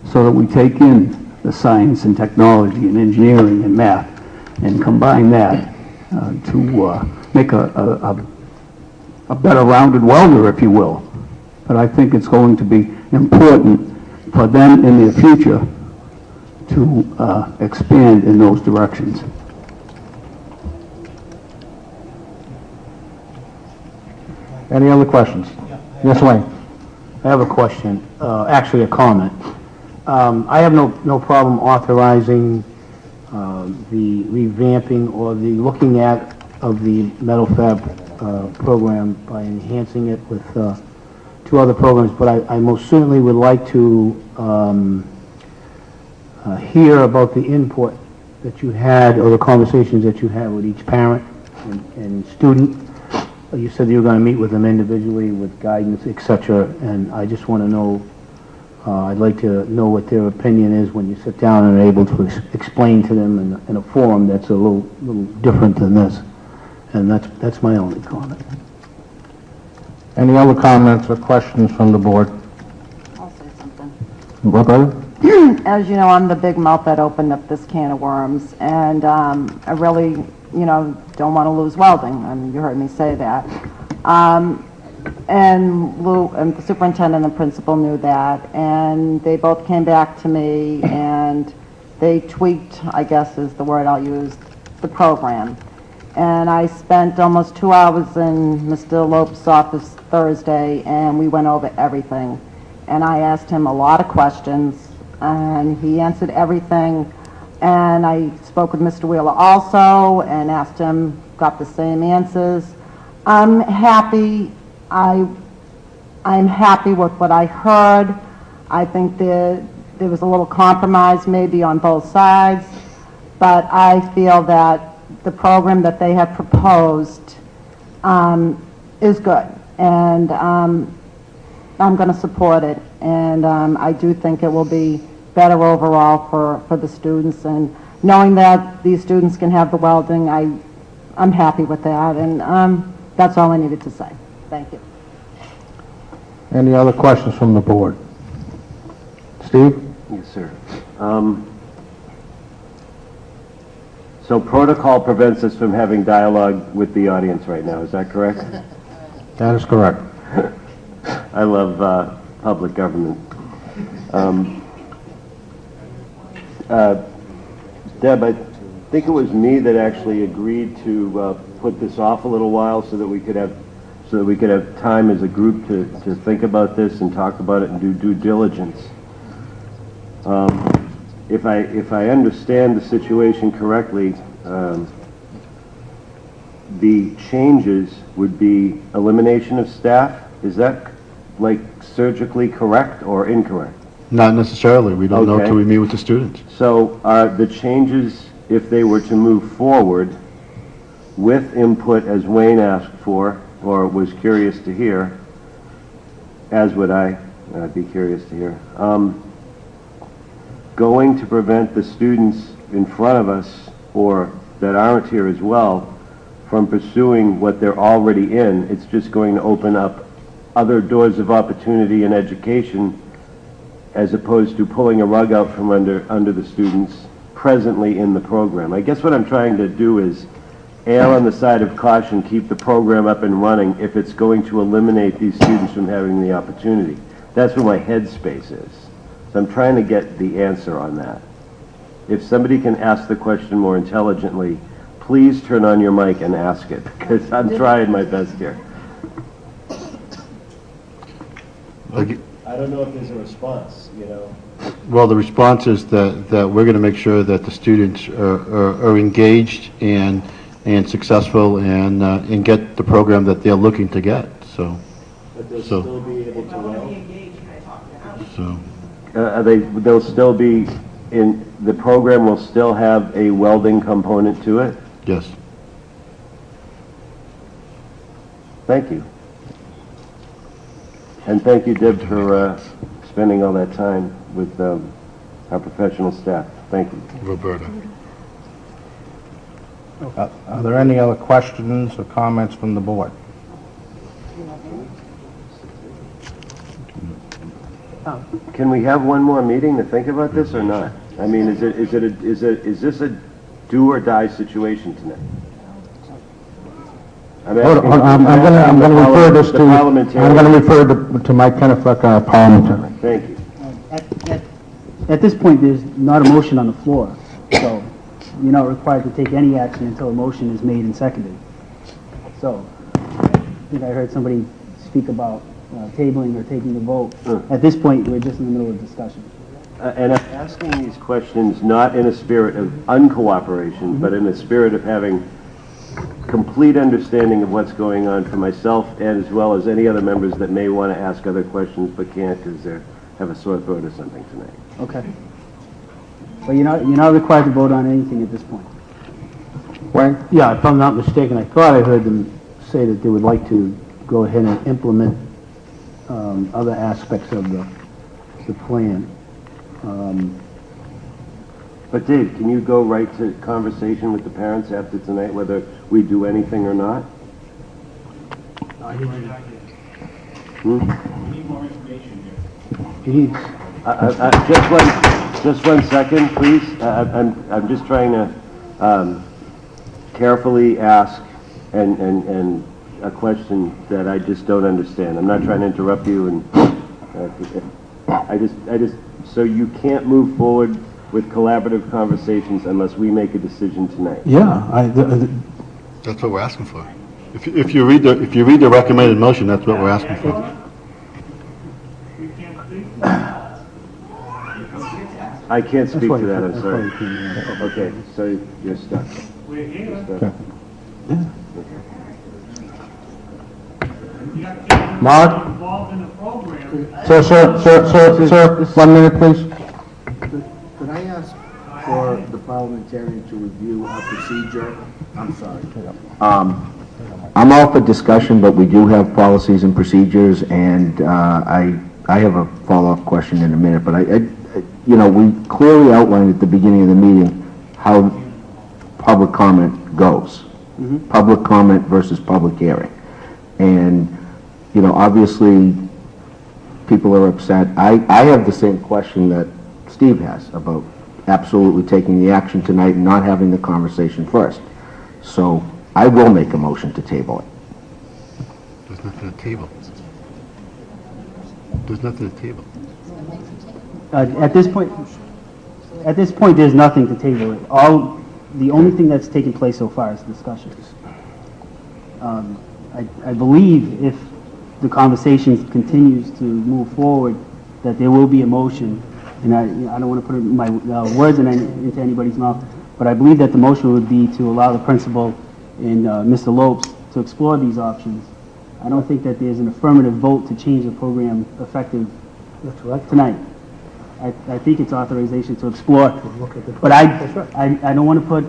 Speaker 4: so that we take in the science and technology and engineering and math and combine that to make a better rounded welder, if you will. But I think it's going to be important for them in the future to expand in those directions.
Speaker 1: Any other questions? Yes, Wayne.
Speaker 18: I have a question, actually a comment. I have no problem authorizing the revamping or the looking at of the metal fab program by enhancing it with 2 other programs, but I most certainly would like to hear about the input that you had or the conversations that you had with each parent and student. You said you were going to meet with them individually with guidance, etc., and I just want to know, I'd like to know what their opinion is when you sit down and are able to explain to them in a forum that's a little different than this. And that's my only comment.
Speaker 1: Any other comments or questions from the board?
Speaker 2: I'll say something.
Speaker 1: What, brother?
Speaker 2: As you know, I'm the big mouth that opened up this can of worms, and I really, don't want to lose welding. I mean, you heard me say that. And Lou and the superintendent and the principal knew that, and they both came back to me and they tweaked, I guess is the word I'll use, the program. And I spent almost 2 hours in Mr. Lope's office Thursday, and we went over everything. And I asked him a lot of questions, and he answered everything
Speaker 19: And I spoke with Mr. Wheeler also and asked him, got the same answers. I'm happy. I'm happy with what I heard. I think there was a little compromise maybe on both sides, but I feel that the program that they have proposed is good, and I'm going to support it, and I do think it will be better overall for the students, and knowing that these students can have the welding, I'm happy with that, and that's all I needed to say. Thank you.
Speaker 1: Any other questions from the board? Steve?
Speaker 17: Yes, sir. So protocol prevents us from having dialogue with the audience right now, is that correct?
Speaker 1: That is correct.
Speaker 17: I love public government. Deb, I think it was me that actually agreed to put this off a little while so that we could have time as a group to think about this and talk about it and do due diligence. If I understand the situation correctly, the changes would be elimination of staff. Is that like surgically correct or incorrect?
Speaker 3: Not necessarily. We don't know
Speaker 17: Okay.
Speaker 3: till we meet with the students.
Speaker 17: So are the changes, if they were to move forward with input as Wayne asked for or was curious to hear, as would I'd be curious to hear, going to prevent the students in front of us or that aren't here as well from pursuing what they're already in? It's just going to open up other doors of opportunity in education as opposed to pulling a rug out from under the students presently in the program. I guess what I'm trying to do is err on the side of caution, keep the program up and running if it's going to eliminate these students from having the opportunity. That's where my headspace is. So I'm trying to get the answer on that. If somebody can ask the question more intelligently, please turn on your mic and ask it, because I'm trying my best here.
Speaker 20: I don't know if there's a response, you know.
Speaker 3: Well, the response is that we're going to make sure that the students are engaged and successful and get the program that they're looking to get. So,
Speaker 20: But they'll still be able to weld.
Speaker 3: so.
Speaker 17: They'll still be in, the program will still have a welding component to it?
Speaker 3: Yes.
Speaker 17: Thank you. And thank you, Deb, for spending all that time with our professional staff. Thank you.
Speaker 3: Roberta.
Speaker 1: Are there any other questions or comments from the board?
Speaker 17: Can we have one more meeting to think about this or not? I mean, is this a do or die situation tonight?
Speaker 1: I'm going to refer this to, I'm going to refer to Mike Kennefleck, our parliamentarian.
Speaker 17: Thank you.
Speaker 21: At this point, there's not a motion on the floor, so you're not required to take any action until a motion is made and seconded. So, I think I heard somebody speak about tabling or taking the vote. At this point, we're just in the middle of discussion.
Speaker 17: And I'm asking these questions not in a spirit of uncooperation, but in a spirit of having complete understanding of what's going on for myself and as well as any other members that may want to ask other questions but can't because they have a sore throat or something tonight.
Speaker 21: Okay. But you're not required to vote on anything at this point.
Speaker 1: Wayne?
Speaker 18: Yeah, if I'm not mistaken, I thought I heard them say that they would like to go ahead and implement other aspects of the plan.
Speaker 17: But Dave, can you go right to conversation with the parents after tonight, whether we do anything or not?
Speaker 7: We need more information
Speaker 18: here.
Speaker 17: Just one second, please. I'm just trying to carefully ask and a question that I just don't understand. I'm not trying to interrupt you, and I just so you can't move forward with collaborative conversations unless we make a decision tonight.
Speaker 18: Yeah,
Speaker 3: That's what we're asking for. If you read the recommended motion, that's what we're asking for.
Speaker 17: I can't speak
Speaker 18: why
Speaker 17: to that, I'm
Speaker 18: that's why
Speaker 17: sorry.
Speaker 18: you came here.
Speaker 17: Okay, so you're stuck.
Speaker 14: We're here.
Speaker 17: You're stuck.
Speaker 1: Mark?
Speaker 14: Involved in the program.
Speaker 1: Sir, 1 minute, please.
Speaker 16: Could I ask for the parliamentarian to review our procedure? I'm sorry. I'm all for discussion, but we do have policies and procedures, and I have a follow-up question in a minute, but you know, we clearly outlined at the beginning of the meeting how public comment goes. Public comment versus public hearing. And, you know, obviously, people are upset. I have the same question that Steve has about absolutely taking the action tonight and not having the conversation first. So I will make a motion to table it.
Speaker 3: There's nothing to table. There's nothing to table.
Speaker 21: At this point, there's nothing to table it. The only thing that's taken place so far is discussions. I believe if the conversation continues to move forward, that there will be a motion, and I don't want to put my words into anybody's mouth, but I believe that the motion would be to allow the principal and Mr. Lopes to explore these options. I don't think that there's an affirmative vote to change the program effective tonight. I think it's authorization to explore, but I don't want to put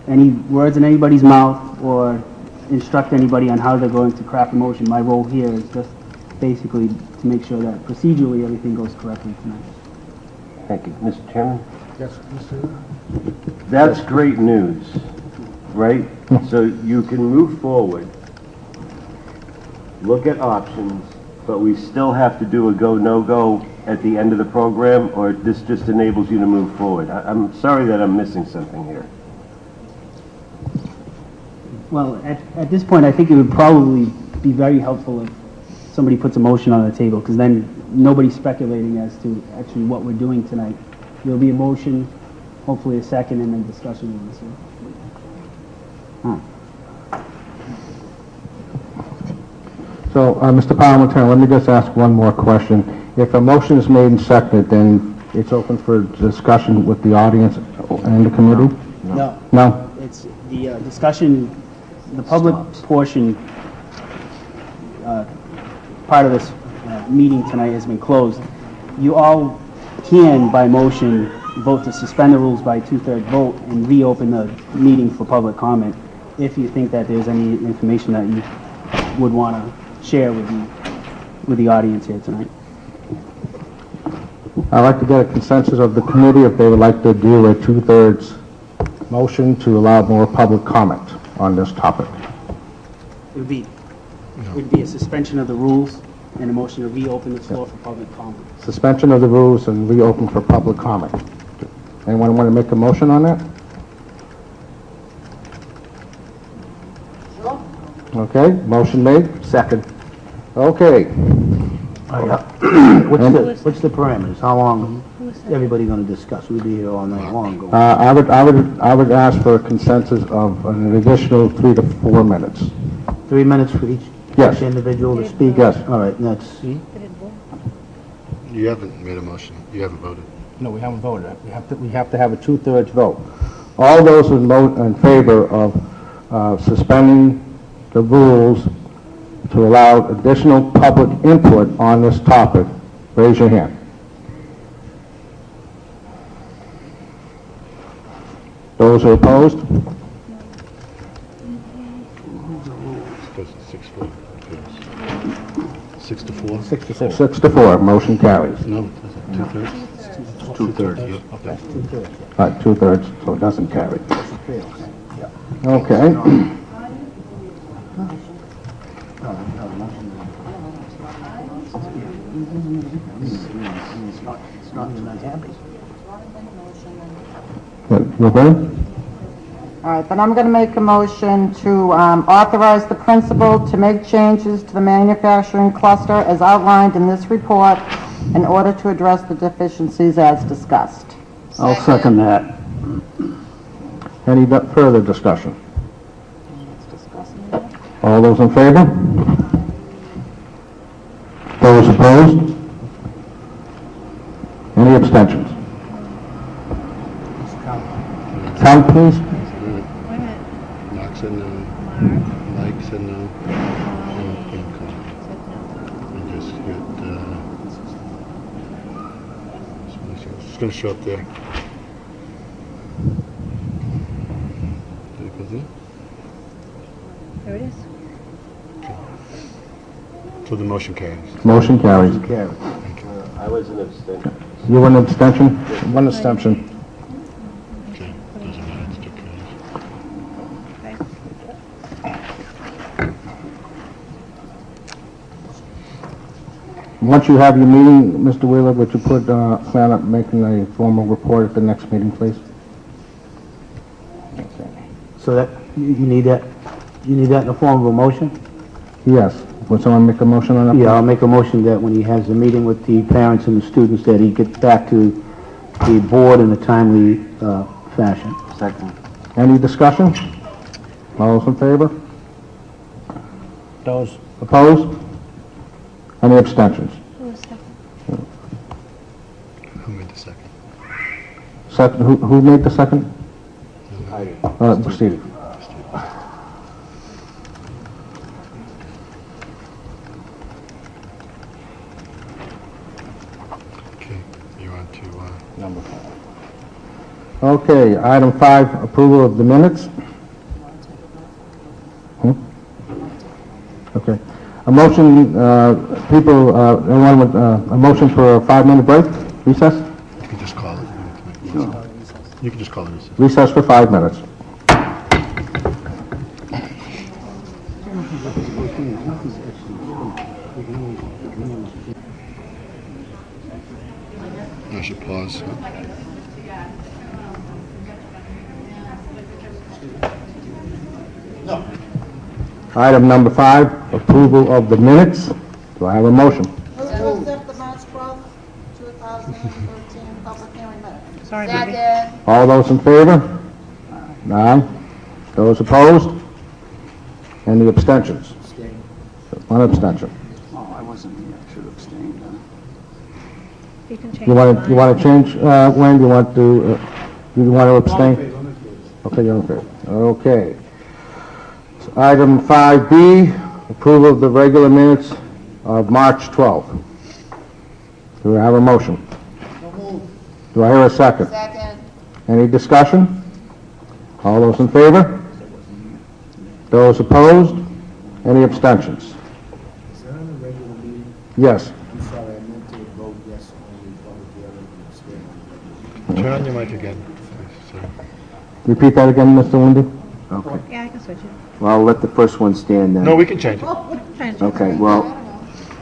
Speaker 21: any words in anybody's mouth or instruct anybody on how they're going to craft a motion. My role here is just basically to make sure that procedurally everything goes correctly tonight.
Speaker 17: Thank you. Mr. Chairman?
Speaker 1: Yes, Mr.
Speaker 17: That's great news, right? So you can move forward, look at options, but we still have to do a go, no-go at the end of the program, or this just enables you to move forward? I'm sorry that I'm missing something here.
Speaker 21: Well, at this point, I think it would probably be very helpful if somebody puts a motion on the table, because then nobody's speculating as to actually what we're doing tonight. There'll be a motion, hopefully a second, and then discussion will ensue.
Speaker 1: So, Mr. Parliamentarian, let me just ask one more question. If a motion is made and seconded, then it's open for discussion with the audience and the committee?
Speaker 21: No.
Speaker 1: No?
Speaker 21: It's the discussion, the public portion, part of this meeting tonight has been closed. You all can, by motion, vote to suspend the rules by two-thirds vote and reopen the meeting for public comment if you think that there's any information that you would want to share with the audience here tonight.
Speaker 1: I'd like to get a consensus of the committee if they would like to do a two-thirds motion to allow more public comment on this topic.
Speaker 21: It would be a suspension of the rules and a motion to reopen the floor for public comment.
Speaker 1: Suspension of the rules and reopen for public comment. Anyone want to make a motion on that? Okay, motion made, second. Okay.
Speaker 18: What's the parameters? How long is everybody going to discuss? We'll be here all night long.
Speaker 1: I would ask for a consensus of an additional 3 to 4 minutes.
Speaker 18: 3 minutes for each
Speaker 1: Yes.
Speaker 18: individual to speak?
Speaker 1: Yes.
Speaker 18: All right, that's...
Speaker 3: You haven't made a motion. You haven't voted.
Speaker 1: No, we haven't voted. We have to have a two-thirds vote. All those in favor of suspending the rules to allow additional public input on this topic, raise your hand. Those who are opposed?
Speaker 3: Goes to 6 4. 6 to 4?
Speaker 1: 6 to 4. 6 to 4, motion carries.
Speaker 3: No, two-thirds. Two-thirds, yeah. Okay.
Speaker 1: Two-thirds, so it doesn't carry. Okay.
Speaker 19: All right, then I'm going to make a motion to authorize the principal to make changes to the manufacturing cluster as outlined in this report in order to address the deficiencies as discussed.
Speaker 18: I'll second that.
Speaker 1: Any further discussion? All those in favor? Those opposed? Any abstentions? please.
Speaker 3: Knox and Mike said no. And just get, it's going to show up there. Did it go there?
Speaker 2: There it is.
Speaker 3: So the motion carries.
Speaker 1: Motion carries.
Speaker 17: I was an abstention.
Speaker 1: You were an abstention? One abstention.
Speaker 3: Okay, doesn't matter, it still carries.
Speaker 1: Once you have your meeting, Mr. Wheeler, would you plan on making a formal report at the next meeting, please?
Speaker 18: So that, you need that in the form of a motion?
Speaker 1: Yes. Would someone make a motion on that?
Speaker 18: Yeah, I'll make a motion that when he has a meeting with the parents and the students, that he gets back to the board in a timely fashion.
Speaker 10: Second.
Speaker 1: Any discussion? All those in favor?
Speaker 18: Those.
Speaker 1: Opposed? Any abstentions?
Speaker 3: Who made the second?
Speaker 1: Second, who made the second? Steve.
Speaker 3: Okay, you're on to
Speaker 1: number 5. Okay, item 5, approval of the minutes. Okay. A motion, anyone with a motion for a 5-minute break, recess?
Speaker 3: You can just call it. You can just call it recess.
Speaker 1: Recess for 5 minutes.
Speaker 3: I should pause.
Speaker 1: Item number 5, approval of the minutes. Do I have a motion?
Speaker 2: Move to accept the March 12th, 2013 public hearing minutes.
Speaker 11: Sorry,
Speaker 2: Second.
Speaker 1: All those in favor? Aye. Those opposed? Any abstentions? One abstention.
Speaker 4: Oh, I wasn't here, I should have abstained.
Speaker 11: You can change.
Speaker 1: You want to change, Wayne? You want to abstain? Okay, you're in favor. Okay. So item 5B, approval of the regular minutes of March 12th. Do I have a motion? Do I hear a second?
Speaker 2: Second.
Speaker 1: Any discussion? All those in favor? Those opposed? Any abstentions?
Speaker 20: Is that on a regular meeting?
Speaker 1: Yes.
Speaker 20: I'm sorry, I meant to vote yes on the public hearing and abstain on the regular meeting.
Speaker 3: Turn on your mic again. Sorry.
Speaker 1: Repeat that again, Mr. Lindy?
Speaker 16: Okay.
Speaker 11: Yeah, I can switch it.
Speaker 16: Well, I'll let the first one stand then.
Speaker 3: No, we can change it.
Speaker 16: Okay, well,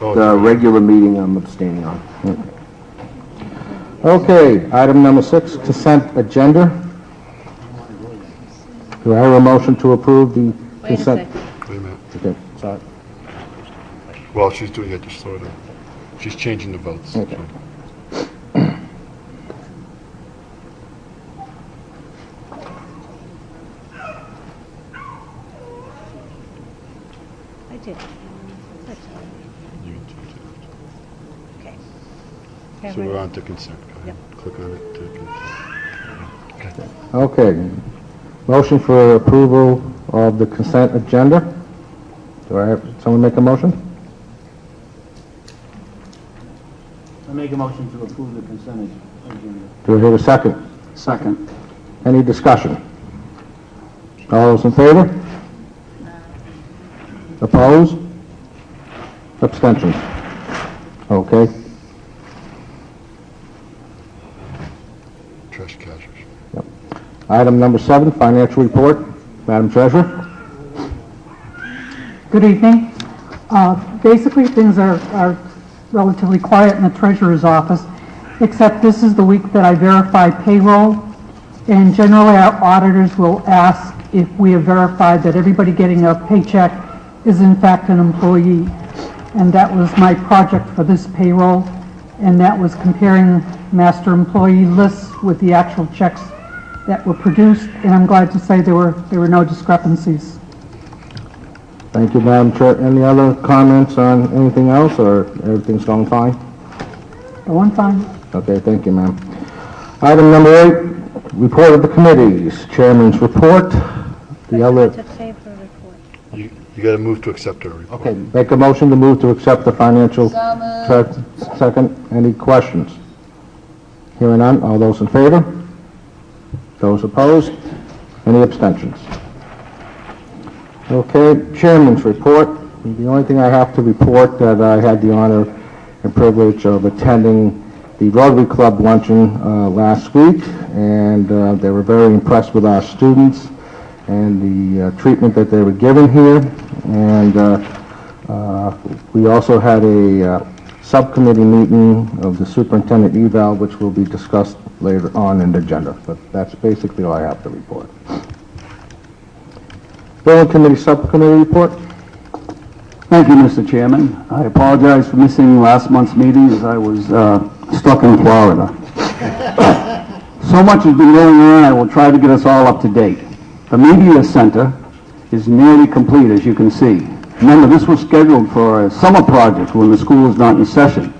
Speaker 3: Oh,
Speaker 16: the regular meeting I'm abstaining on.
Speaker 1: Okay, item number 6, consent agenda. Do I have a motion to approve the consent?
Speaker 3: Wait a minute.
Speaker 1: Okay, sorry.
Speaker 3: Well, she's doing it just sort of. She's changing the votes.
Speaker 1: Okay.
Speaker 11: I did.
Speaker 3: You change it.
Speaker 11: Okay.
Speaker 3: So we're on to consent. Go ahead. Click on it to consent. Okay.
Speaker 1: Okay. Motion for approval of the consent agenda. Do I have, someone make a motion?
Speaker 18: I make a motion to approve the consent agenda.
Speaker 1: Do I hear a second?
Speaker 4: Second.
Speaker 1: Any discussion? All those in favor? Opposed? Abstentions? Okay.
Speaker 3: Trash catchers.
Speaker 1: Item number 7, financial report. Madam Treasurer?
Speaker 6: Good evening. Basically, things are relatively quiet in the treasurer's office, except this is the week that I verify payroll, and generally our auditors will ask if we have verified that everybody getting a paycheck is in fact an employee. And that was my project for this payroll, and that was comparing master employee lists with the actual checks that were produced, and I'm glad to say there were no discrepancies.
Speaker 1: Thank you, Madam Chair. Any other comments on anything else, or everything's going fine?
Speaker 6: Going fine.
Speaker 1: Okay, thank you, ma'am. Item number 8, Report of the committees, chairman's report. The other,
Speaker 3: You got to move to accept our report.
Speaker 1: okay, make a motion to move to accept the financial. Second. Any questions? Hearing none, all those in favor? Those opposed? Any abstentions? Okay, chairman's report. The only thing I have to report that I had the honor and privilege of attending the Rotary Club luncheon last week, and they were very impressed with our students and the treatment that they were given here. And we also had a subcommittee meeting of the superintendent eval, which will be discussed later on in the agenda. But that's basically all I have to report. Building committee subcommittee report.
Speaker 4: Thank you, Mr. Chairman. I apologize for missing last month's meeting as I was stuck in Florida. So much has been going on, I will try to get us all up to date. The Media Center is nearly complete, as you can see. Remember, this was scheduled for a summer project when the school is not in session.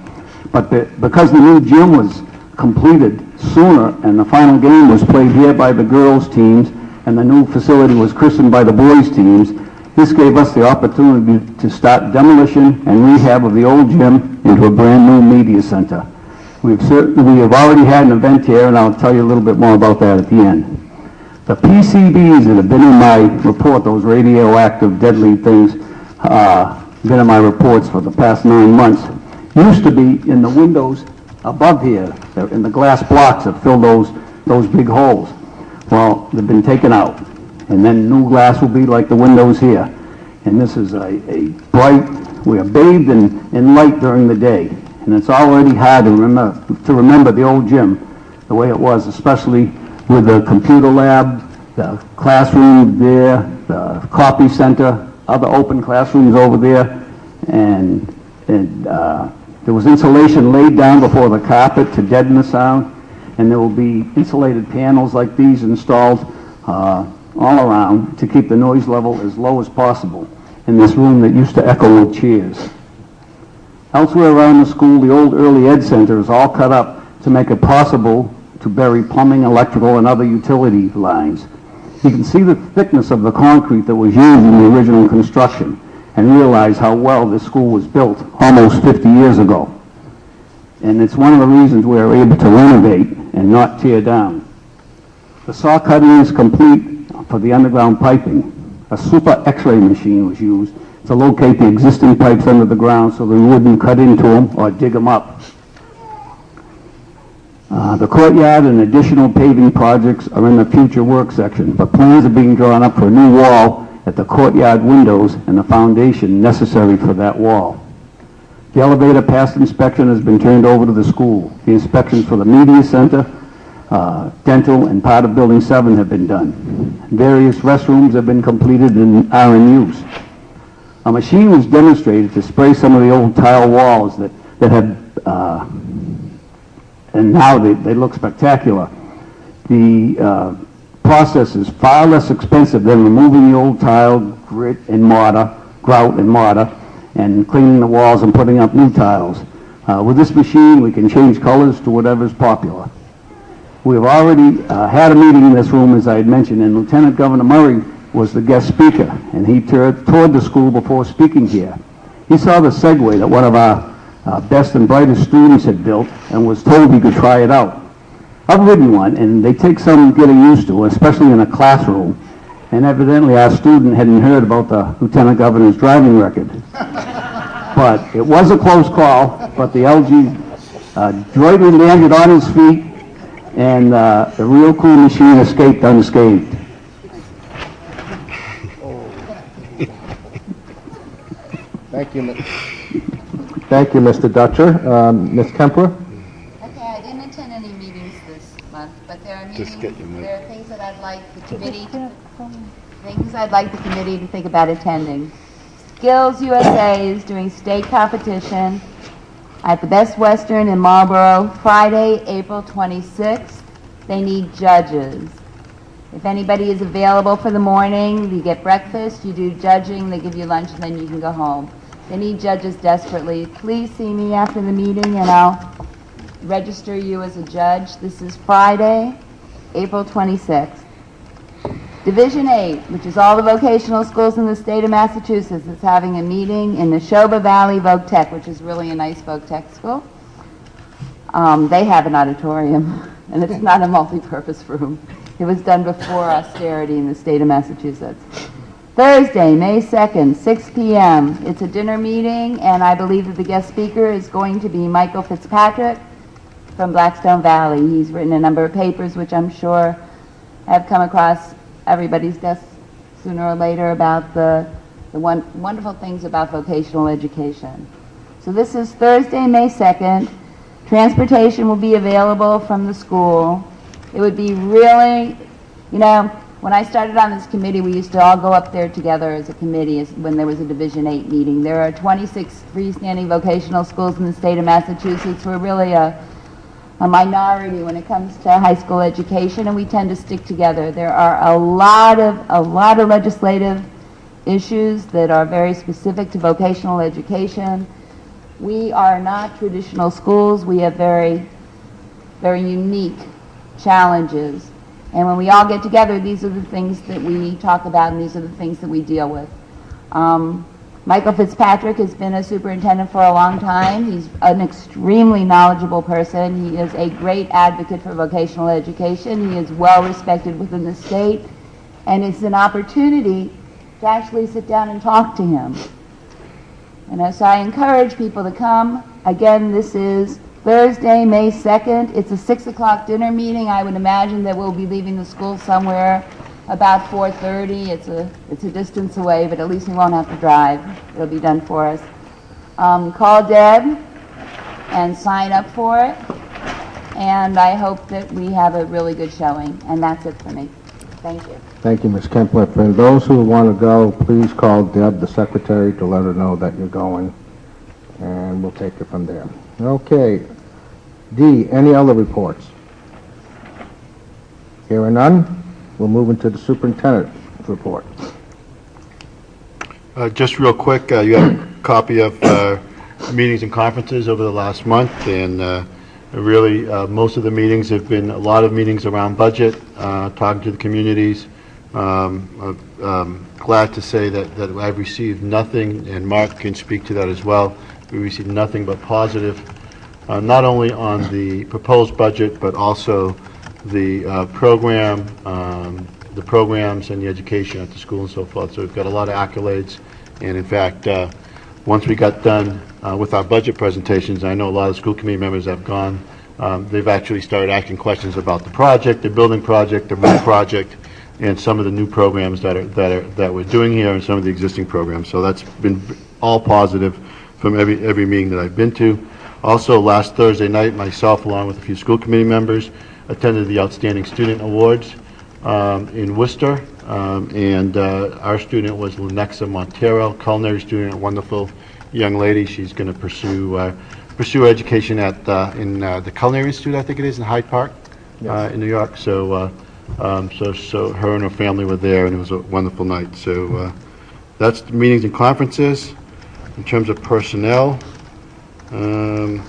Speaker 4: But because the new gym was completed sooner and the final game was played here by the girls' teams and the new facility was christened by the boys' teams, this gave us the opportunity to start demolition and rehab of the old gym into a brand new media center. We have already had an event here, and I'll tell you a little bit more about that at the end. The PCBs that have been in my report, those radioactive deadly things, been in my reports for the past 9 months, used to be in the windows above here, in the glass blocks that fill those big holes. Well, they've been taken out, and then new glass will be like the windows here. And this is a bright, we are bathed in light during the day, and it's already hard to remember the old gym the way it was, especially with the computer lab, the classroom there, the copy center, other open classrooms over there, and there was insulation laid down before the carpet to deaden the sound, and there will be insulated panels like these installed all around to keep the noise level as low as possible in this room that used to echo with cheers. Elsewhere around the school, the old early ed center is all cut up to make it possible to bury plumbing, electrical, and other utility lines. You can see the thickness of the concrete that was used in the original construction and realize how well this school was built almost 50 years ago. And it's one of the reasons we are able to renovate and not tear down. The saw cutting is complete for the underground piping. A super X-ray machine was used to locate the existing pipes under the ground so they wouldn't cut into them or dig them up. The courtyard and additional paving projects are in the future work section, but plans are being drawn up for a new wall at the courtyard windows and the foundation necessary for that wall. The elevator past inspection has been turned over to the school. The inspections for the media center, dental, and part of Building 7 have been done. Various restrooms have been completed and are in use. A machine was demonstrated to spray some of the old tile walls that had and now they look spectacular. The process is far less expensive than removing the old tile, grout and mortar, and cleaning the walls and putting up new tiles. With this machine, we can change colors to whatever is popular. We have already had a meeting in this room, as I had mentioned, and Lieutenant Governor Murray was the guest speaker, and he toured the school before speaking here. He saw the Segway that one of our best and brightest students had built and was told he could try it out. I've ridden one, and they take some getting used to, especially in a classroom. And evidently our student hadn't heard about the Lieutenant Governor's driving record. But it was a close call, but the LG adroitly landed on his feet, and the real cool machine escaped unscathed.
Speaker 1: Thank you, Mr. Dutcher. Ms. Kemper?
Speaker 2: Okay, I didn't attend any meetings this month, but there are meetings, there are things that I'd like the committee to think about attending. Skills USA is doing state competition at the Best Western in Marlboro, Friday, April 26th. They need judges. If anybody is available for the morning, you get breakfast, you do judging, they give you lunch, and then you can go home. They need judges desperately. Please see me after the meeting, and I'll register you as a judge. This is Friday. April 26th. Division 8, which is all the vocational schools in the state of Massachusetts, is having a meeting in the Neshoba Valley Voc Tech, which is really a nice Voc Tech school. They have an auditorium, and it's not a multi-purpose room. It was done before austerity in the state of Massachusetts. Thursday, May 2nd, 6 p.m. It's a dinner meeting, and I believe that the guest speaker is going to be Michael Fitzpatrick from Blackstone Valley. He's written a number of papers, which I'm sure have come across everybody's desk sooner or later, about the wonderful things about vocational education. So this is Thursday, May 2nd. Transportation will be available from the school. It would be really, you know, when I started on this committee, we used to all go up there together as a committee when there was a Division 8 meeting. There are 26 freestanding vocational schools in the state of Massachusetts. We're really a minority when it comes to high school education, and we tend to stick together. There are a lot of legislative issues that are very specific to vocational education. We are not traditional schools. We have very, very unique challenges. And when we all get together, these are the things that we talk about, and these are the things that we deal with. Michael Fitzpatrick has been a superintendent for a long time. He's an extremely knowledgeable person. He is a great advocate for vocational education. He is well respected within the state, and it's an opportunity to actually sit down and talk to him. And so I encourage people to come. Again, this is Thursday, May 2nd. It's a 6 o'clock dinner meeting. I would imagine that we'll be leaving the school somewhere about 4:30. It's a distance away, but at least we won't have to drive. It'll be done for us. Call Deb and sign up for it. And I hope that we have a really good showing. And that's it for me. Thank you.
Speaker 1: Thank you, Ms. Kempler. For those who want to go, please call Deb, the secretary, to let her know that you're going, and we'll take it from there. Okay. D, any other reports? Hearing none, we'll move into the superintendent's report.
Speaker 3: Just real quick, you have a copy of meetings and conferences over the last month, and really most of the meetings have been a lot of meetings around budget, talking to the communities. I'm glad to say that I've received nothing, and Mark can speak to that as well. We received nothing but positive, not only on the proposed budget, but also the program, the programs and the education at the school and so forth. So we've got a lot of accolades, and in fact, once we got done with our budget presentations, I know a lot of school committee members have gone. They've actually started asking questions about the project, the building project, the roof project, and some of the new programs that we're doing here, and some of the existing programs. So that's been all positive from every meeting that I've been to. Also, last Thursday night, myself, along with a few school committee members, attended the Outstanding Student Awards in Worcester, and our student was Lenexa Montero, culinary student, a wonderful young lady. She's going to pursue education at in the Culinary Institute, I think it is, in Hyde Park, in New York. So, so her and her family were there, and it was a wonderful night. So that's the meetings and conferences. In terms of personnel, a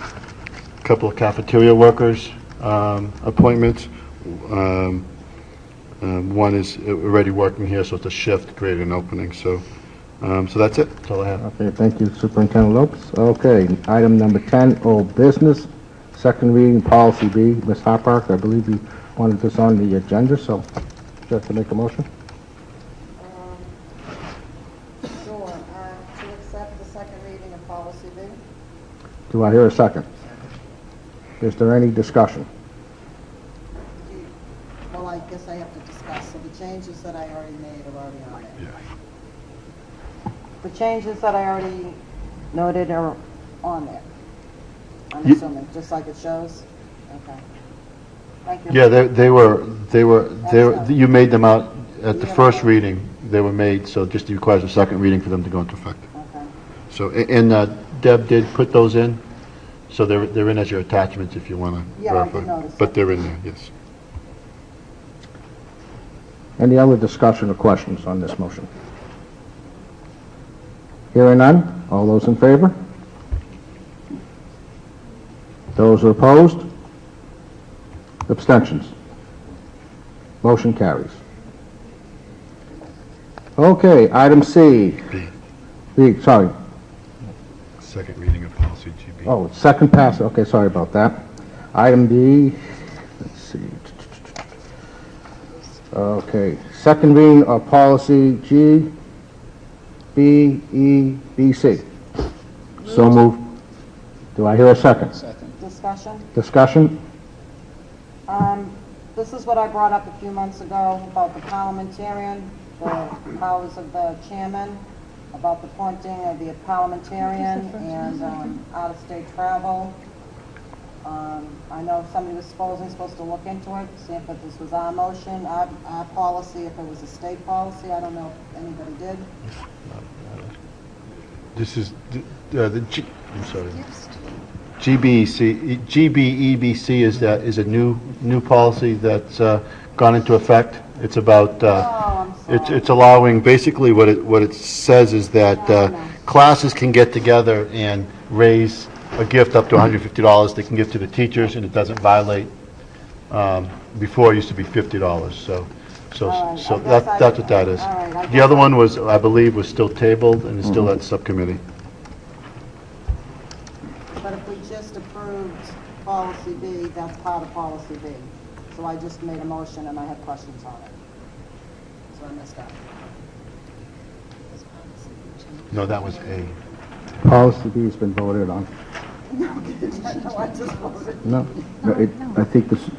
Speaker 3: couple of cafeteria workers appointments. One is already working here, so it's a shift, created an opening. So, so that's it. That's all I have.
Speaker 1: Okay, thank you, Superintendent Lopes. Okay, item number 10, old business, second reading, policy B. Ms. Hoppark, I believe you wanted this on the agenda, so you have to make a motion.
Speaker 19: Sure. To accept the second reading of policy B.
Speaker 1: Do I hear a second? Is there any discussion?
Speaker 19: Well, I guess I have to discuss. So the changes that I already made are already on it.
Speaker 3: Yeah.
Speaker 19: The changes that I already noted are on there. I'm
Speaker 3: Ye-
Speaker 19: assuming, just like it shows? Okay. Thank you.
Speaker 3: Yeah, you made them out at the first reading. They were made, so just requires a second reading for them to go into effect.
Speaker 19: Okay.
Speaker 3: So, and Deb did put those in, so they're in as your attachments if you want to
Speaker 19: Yeah, I
Speaker 3: verify.
Speaker 19: did notice
Speaker 3: But they're in there, yes.
Speaker 1: Any other discussion or questions on this motion? Hearing none, all those in favor? Those opposed? Abstentions? Motion carries. Okay, item C. B, sorry.
Speaker 3: Second reading of policy GB.
Speaker 1: Oh, second pass, okay, sorry about that. Item B, let's see. Okay, second reading of policy G, B, E, B, C.
Speaker 16: So moved.
Speaker 1: Do I hear a second?
Speaker 19: Discussion.
Speaker 1: Discussion?
Speaker 19: This is what I brought up a few months ago about the parliamentarian, the powers of the chairman, about the appointing of the parliamentarian and out-of-state travel. I know somebody was supposed to look into it, see if this was our motion, our policy, if it was a state policy. I don't know if anybody did.
Speaker 3: This is the G, I'm sorry. GBEC, GBEBC is a new policy that's gone into effect. It's about it's allowing, basically what it says is that classes can get together and raise a gift up to $150 they can give to the teachers, and it doesn't violate. Before it used to be $50. So that's what that is. The other one was, I believe, was still tabled and is still at subcommittee.
Speaker 19: But if we just approved policy B, that's part of policy B. So I just made a motion and I had questions on it. So I missed that.
Speaker 3: No, that was A.
Speaker 1: Policy B has been voted on.
Speaker 19: No, I just voted.
Speaker 1: No.
Speaker 16: I think this,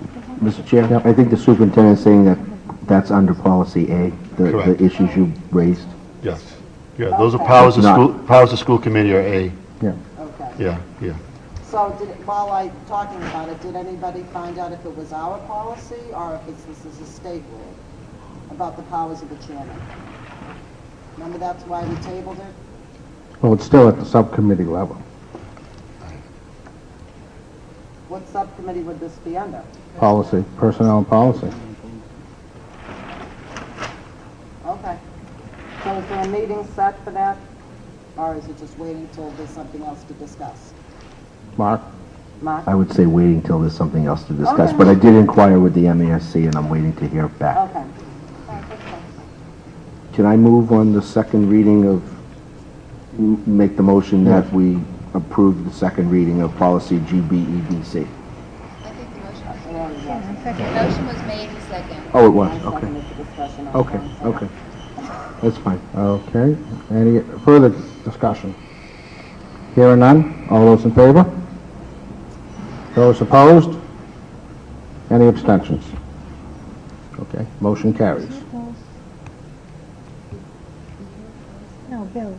Speaker 16: Mr. Chair, I think the superintendent is saying that that's under policy A, the issues you raised.
Speaker 3: Yes. Yeah, those are powers of school committee are A.
Speaker 1: Yeah.
Speaker 19: Okay.
Speaker 3: Yeah.
Speaker 19: So while I'm talking about it, did anybody find out if it was our policy or if this is a state rule about the powers of the chairman? Remember that's why we tabled it?
Speaker 1: Well, it's still at the subcommittee level.
Speaker 19: What subcommittee would this be under?
Speaker 1: Policy, personnel and policy.
Speaker 19: Okay. So is there a meeting set for that? Or is it just waiting till there's something else to discuss?
Speaker 1: Mark?
Speaker 16: I would say waiting till there's something else to discuss, but I did inquire with the MASC and I'm waiting to hear back.
Speaker 19: Okay.
Speaker 16: Can I move on the second reading of, make the motion that we approve the second reading of policy GBEBC?
Speaker 2: I think the motion was made and second.
Speaker 16: Oh, it was, okay. Okay.
Speaker 1: That's fine. Okay. Any further discussion? Hearing none. All those in favor? Those opposed? Any abstentions? Okay. Motion carries.
Speaker 8: No, Bill.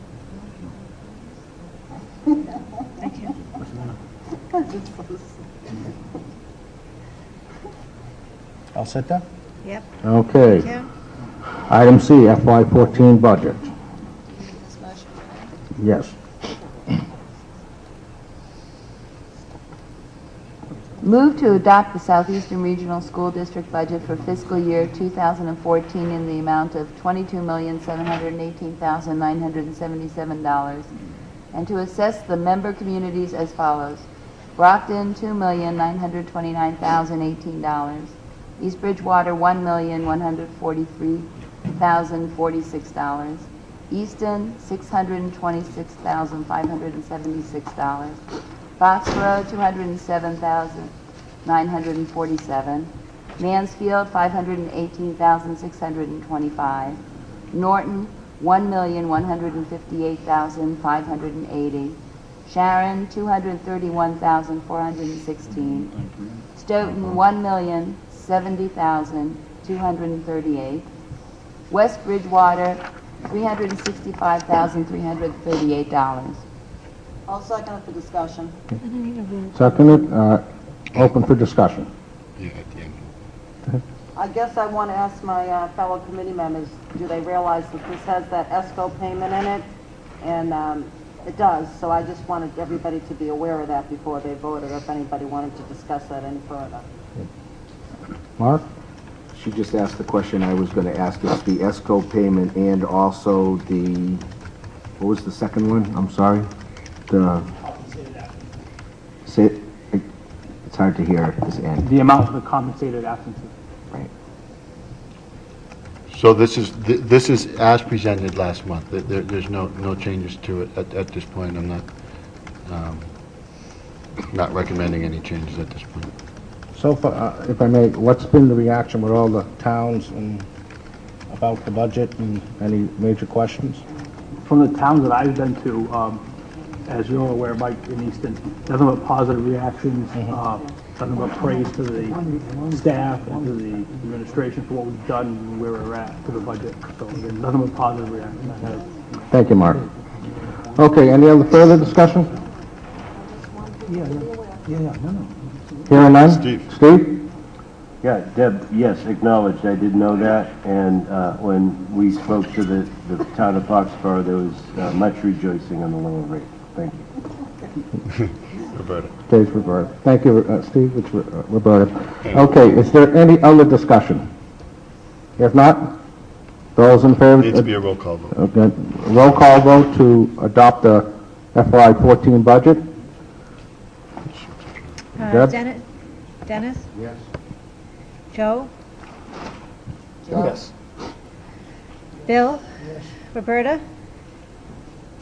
Speaker 8: Thank you.
Speaker 15: All set then?
Speaker 8: Yep.
Speaker 1: Okay.
Speaker 8: Thank you.
Speaker 1: Item C, FY14 budget. Yes.
Speaker 2: Move to adopt the Southeastern Regional School District budget for fiscal year 2014 in the amount of $22,718,977 and to assess the member communities as follows. Brockton, $2,929,018. East Bridgewater, $1,143,046. Easton, $626,576. Foxborough, $207,947. Mansfield, $518,625. Norton, $1,158,580. Sharon, $231,416. Stoughton, $1,070,238. West Bridgewater, $365,338.
Speaker 19: I'll second it for discussion.
Speaker 1: Seconded. Open for discussion.
Speaker 19: I guess I want to ask my fellow committee members, do they realize that this has that ESCO payment in it? And it does, so I just wanted everybody to be aware of that before they voted, or if anybody wanted to discuss that any further.
Speaker 1: Mark?
Speaker 16: She just asked the question I was going to ask. It's the ESCO payment and also the, what was the second one? I'm sorry. It's hard to hear at this end.
Speaker 21: The amount of the compensated absences.
Speaker 16: Right.
Speaker 3: So this is as presented last month. There's no changes to it at this point. I'm not recommending any changes at this point.
Speaker 1: So far, if I may, what's been the reaction with all the towns and about the budget, and any major questions?
Speaker 15: From the towns that I've been to, as you're aware, Mike, in Easton, nothing but positive reactions, nothing but praise to the staff and to the administration for what we've done and where we're at to the budget. So again, nothing but positive reactions.
Speaker 1: Thank you, Mark. Okay, any other further discussion? Hearing none? Steve?
Speaker 17: Yeah, Deb, yes, acknowledged. I did know that, and when we spoke to the town of Foxborough, there was much rejoicing on the lower rate. Thank you.
Speaker 3: Roberta.
Speaker 1: Okay, it's Roberta. Thank you, Steve. It's Roberta. Okay, is there any other discussion? If not, those in favor?
Speaker 3: Needs to be a roll call vote.
Speaker 1: Okay. Roll call vote to adopt the FY14 budget. Deb?
Speaker 2: Dennis?
Speaker 1: Yes.
Speaker 2: Joe?
Speaker 1: Yes.
Speaker 2: Bill? Yes. Roberta?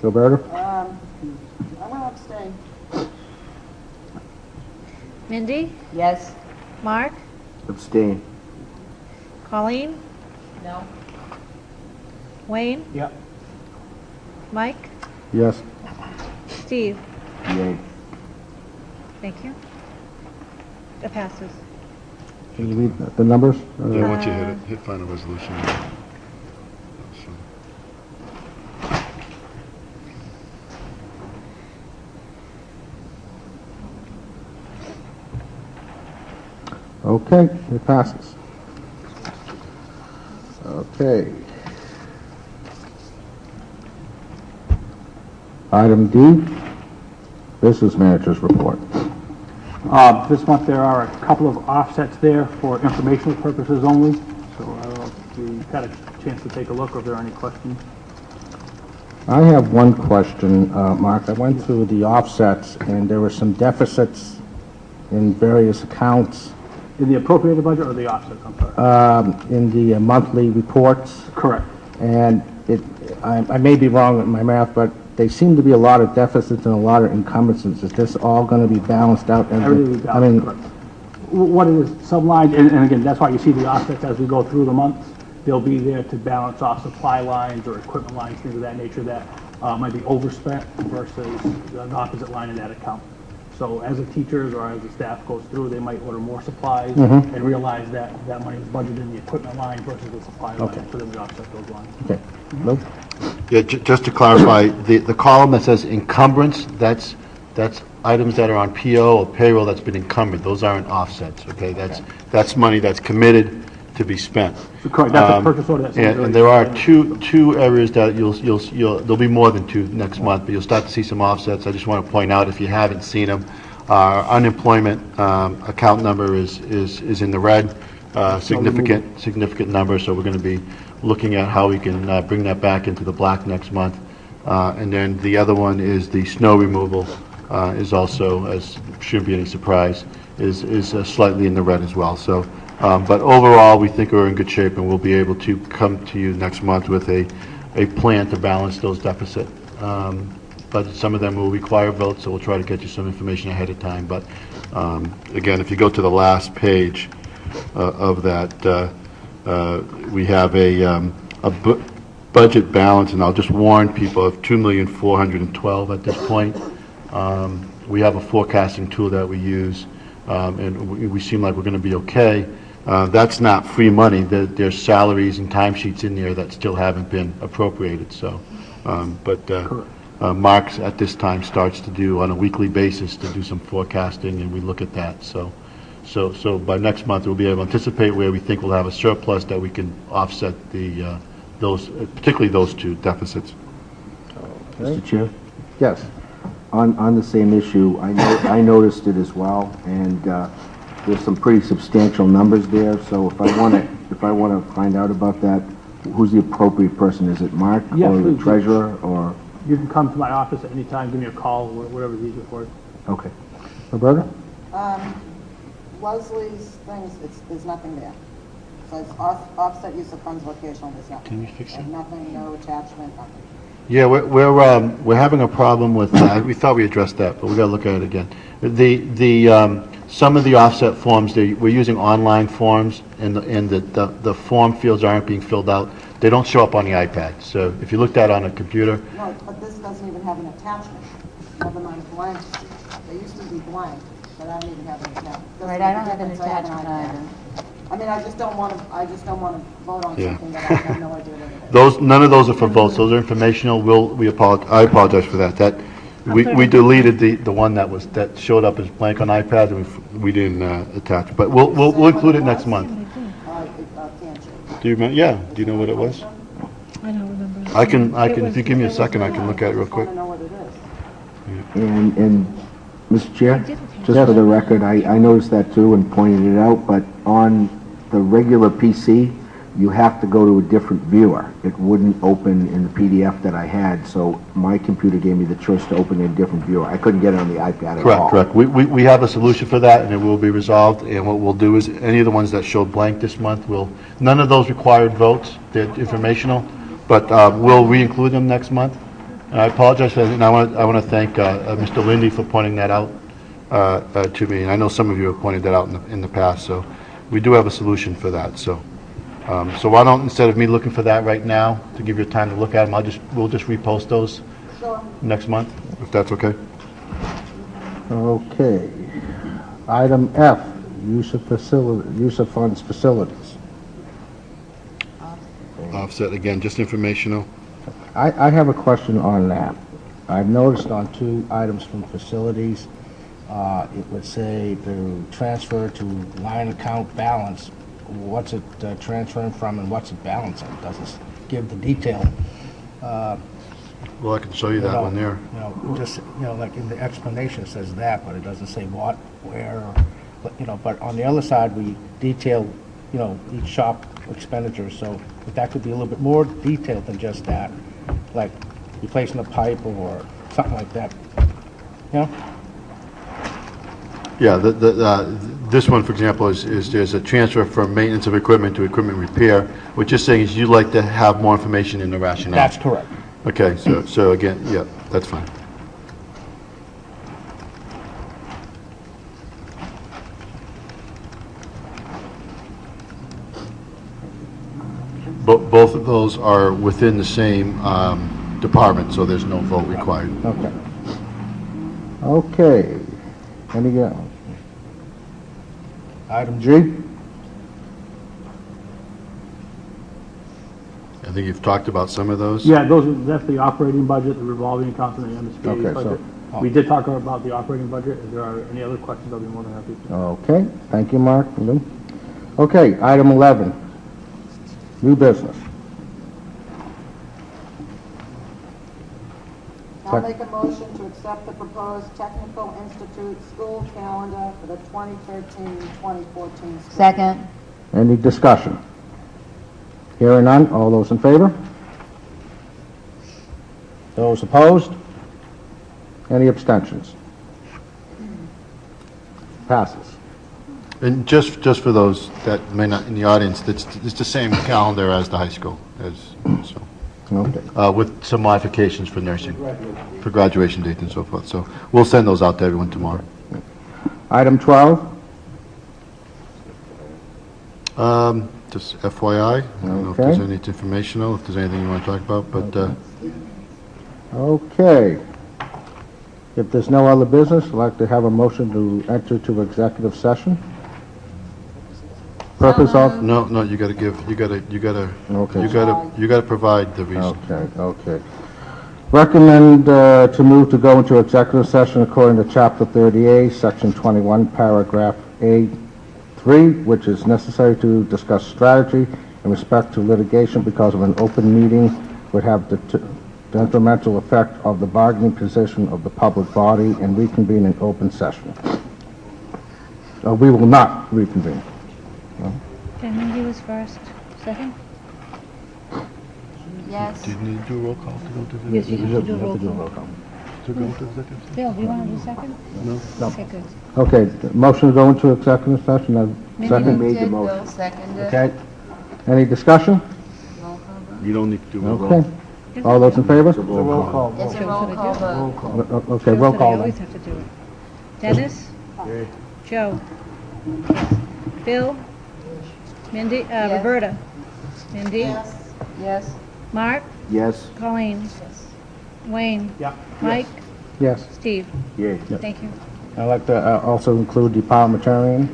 Speaker 1: Roberta?
Speaker 19: I'm going to abstain.
Speaker 2: Mindy?
Speaker 19: Yes.
Speaker 2: Mark?
Speaker 16: Abstain.
Speaker 2: Colleen?
Speaker 19: No.
Speaker 2: Wayne?
Speaker 15: Yep.
Speaker 2: Mike?
Speaker 1: Yes.
Speaker 2: Steve?
Speaker 17: Yay.
Speaker 2: Thank you. It passes.
Speaker 1: Can you read the numbers?
Speaker 3: Yeah, once you hit final resolution.
Speaker 1: Okay, it passes. Okay. Item D, Business Manager's Report.
Speaker 15: This month there are a couple of offsets there for informational purposes only. So I don't know if you had a chance to take a look or if there are any questions.
Speaker 1: I have one question, Mark. I went through the offsets, and there were some deficits in various accounts.
Speaker 15: In the appropriated budget or the offsets, I'm sorry?
Speaker 1: In the monthly reports.
Speaker 15: Correct.
Speaker 1: And I may be wrong with my math, but they seem to be a lot of deficits and a lot of encumbrances. Is this all going to be balanced out?
Speaker 15: Everything will be balanced, correct. What it is, some lines, and again, that's why you see the offsets as we go through the months. They'll be there to balance off supply lines or equipment lines, things of that nature that might be overspent versus an opposite line in that account. So as the teachers or as the staff goes through, they might order more supplies and realize that that money is budgeted in the equipment line versus the supply line. So then we offset those lines.
Speaker 1: Okay. Nope.
Speaker 3: Yeah, just to clarify, the column that says encumbrance, that's items that are on PO or payroll that's been encumbered. Those aren't offsets, okay? That's money that's committed to be spent.
Speaker 15: Correct, that's a purchase order that's...
Speaker 3: And there are two areas that there'll be more than two next month, but you'll start to see some offsets. I just want to point out, if you haven't seen them, our unemployment account number is in the red, significant number, so we're going to be looking at how we can bring that back into the black next month. And then the other one is the snow removal is also, as shouldn't be any surprise, is slightly in the red as well. So, but overall, we think we're in good shape, and we'll be able to come to you next month with a plan to balance those deficits. But some of them will require votes, so we'll try to get you some information ahead of time. But again, if you go to the last page of that, we have a budget balance, and I'll just warn people, of $2,412,000 at this point. We have a forecasting tool that we use, and we seem like we're going to be okay. That's not free money. There's salaries and timesheets in there that still haven't been appropriated. So, Mark at this time starts to do on a weekly basis to do some forecasting, and we look at that. So by next month we'll be able to anticipate where we think we'll have a surplus that we can offset those, particularly those two deficits.
Speaker 16: Mr. Chair?
Speaker 1: Yes.
Speaker 16: On the same issue, I noticed it as well, and there's some pretty substantial numbers there. So if I want to find out about that, who's the appropriate person? Is it Mark or the treasurer, or?
Speaker 15: You can come to my office at any time, give me a call, whatever's easier for you.
Speaker 16: Okay.
Speaker 1: Roberta?
Speaker 19: Leslie's things, there's nothing there. Says offset use of funds vocational, there's nothing.
Speaker 3: Can you fix it?
Speaker 19: There's nothing, no attachment, nothing.
Speaker 3: Yeah, we're having a problem with, we thought we addressed that, but we gotta look at it again. Some of the offset forms, we're using online forms, and the form fields aren't being filled out. They don't show up on the iPad, so if you looked at it on a computer,
Speaker 19: No, but this doesn't even have an attachment, never mind blank. They used to be blank, but I don't even have an attachment.
Speaker 2: Right, I don't have an attachment either.
Speaker 19: I mean, I just don't want to vote on
Speaker 3: Yeah.
Speaker 19: something that I have no idea what it is.
Speaker 3: none of those are for votes, those are informational. I apologize for that. We deleted the one that showed up as blank on iPad, and we didn't attach, but we'll include it next month. Do you remember? Yeah, do you know what it was?
Speaker 6: I don't remember.
Speaker 3: I can, if you give me a second, I can look at it real quick.
Speaker 16: And, Mr. Chair, just for the record, I noticed that too and pointed it out, but on the regular PC, you have to go to a different viewer. It wouldn't open in the PDF that I had, so my computer gave me the choice to open in a different viewer. I couldn't get it on the iPad at all.
Speaker 3: Correct. We have a solution for that, and it will be resolved, and what we'll do is, any of the ones that showed blank this month, none of those required votes, they're informational, but we'll re-include them next month. And I apologize for that, and I want to thank Mr. Lindy for pointing that out to me, and I know some of you have pointed that out in the past, so we do have a solution for that, so. So why don't, instead of me looking for that right now, to give you time to look at them, we'll just repost those next month, if that's okay.
Speaker 1: Okay. Item F, use of funds facilities.
Speaker 3: Offset, again, just informational.
Speaker 1: I have a question on that. I've noticed on 2 items from facilities, it would say to transfer to line account balance. What's it transferring from and what's it balancing? It doesn't give the detail.
Speaker 3: Well, I can show you that one there.
Speaker 1: Just, like in the explanation it says that, but it doesn't say what, where, but on the other side, we detail, each shop expenditure, so that could be a little bit more detailed than just that, like replacing a pipe or something like that,
Speaker 3: Yeah, this one, for example, is there's a transfer from maintenance of equipment to equipment repair. What you're saying is you'd like to have more information in the rationale.
Speaker 1: That's correct.
Speaker 3: Okay, so again, yeah, that's fine. Both of those are within the same department, so there's no vote required.
Speaker 1: Okay. Okay. Any else? Item G.
Speaker 3: I think you've talked about some of those.
Speaker 15: Yeah, that's the operating budget, the revolving account, and the MSBA budget. We did talk about the operating budget. If there are any other questions, I'll be more than happy to.
Speaker 1: Okay, thank you, Mark. Okay, item 11, new business.
Speaker 19: I'll make a motion to accept the proposed Technical Institute school calendar for the 2013-2014 school year.
Speaker 2: Second.
Speaker 1: Any discussion? Hearing none, all those in favor? Those opposed? Any abstentions? Passes.
Speaker 3: And just for those that may not in the audience, it's the same calendar as the high school, so.
Speaker 1: Okay.
Speaker 3: With some modifications for nursing, for graduation dates and so forth. So we'll send those out to everyone tomorrow.
Speaker 1: Item 12.
Speaker 3: Just FYI, I don't know if there's any informational, if there's anything you want to talk about, but...
Speaker 1: Okay. If there's no other business, I'd like to have a motion to enter to executive session. Purpose of?
Speaker 3: No, you gotta provide the reason.
Speaker 1: Okay. Recommend to move to go into executive session according to Chapter 30A, Section 21, Paragraph A3, which is necessary to discuss strategy in respect to litigation because of an open meeting would have the detrimental effect of the bargaining position of the public body and reconvene in open session. We will not reconvene.
Speaker 2: Can he was first? Second? Yes.
Speaker 3: Do you need to do a roll call to go to the...
Speaker 2: Yes, you have to do a roll
Speaker 1: call.
Speaker 3: To go to executive session?
Speaker 2: Bill, do you want to do second?
Speaker 3: No.
Speaker 2: Okay, good.
Speaker 1: Okay, the motion to go into executive session, second?
Speaker 2: Bill seconded.
Speaker 1: Okay, Any discussion?
Speaker 3: You don't need to do a roll.
Speaker 1: Okay. All those in favor?
Speaker 15: It's a roll call.
Speaker 2: It's a roll call vote.
Speaker 1: Okay, roll
Speaker 2: I
Speaker 1: call then.
Speaker 2: always have to do it. Dennis? Joe? Yes. Bill? Mindy, Roberta? Mindy?
Speaker 11: Yes.
Speaker 2: Mark?
Speaker 16: Yes.
Speaker 2: Colleen? Yes. Wayne?
Speaker 15: Yeah.
Speaker 2: Mike?
Speaker 1: Yes.
Speaker 2: Steve?
Speaker 3: Yay.
Speaker 2: Thank you.
Speaker 1: I'd like to also include the parliamentarian.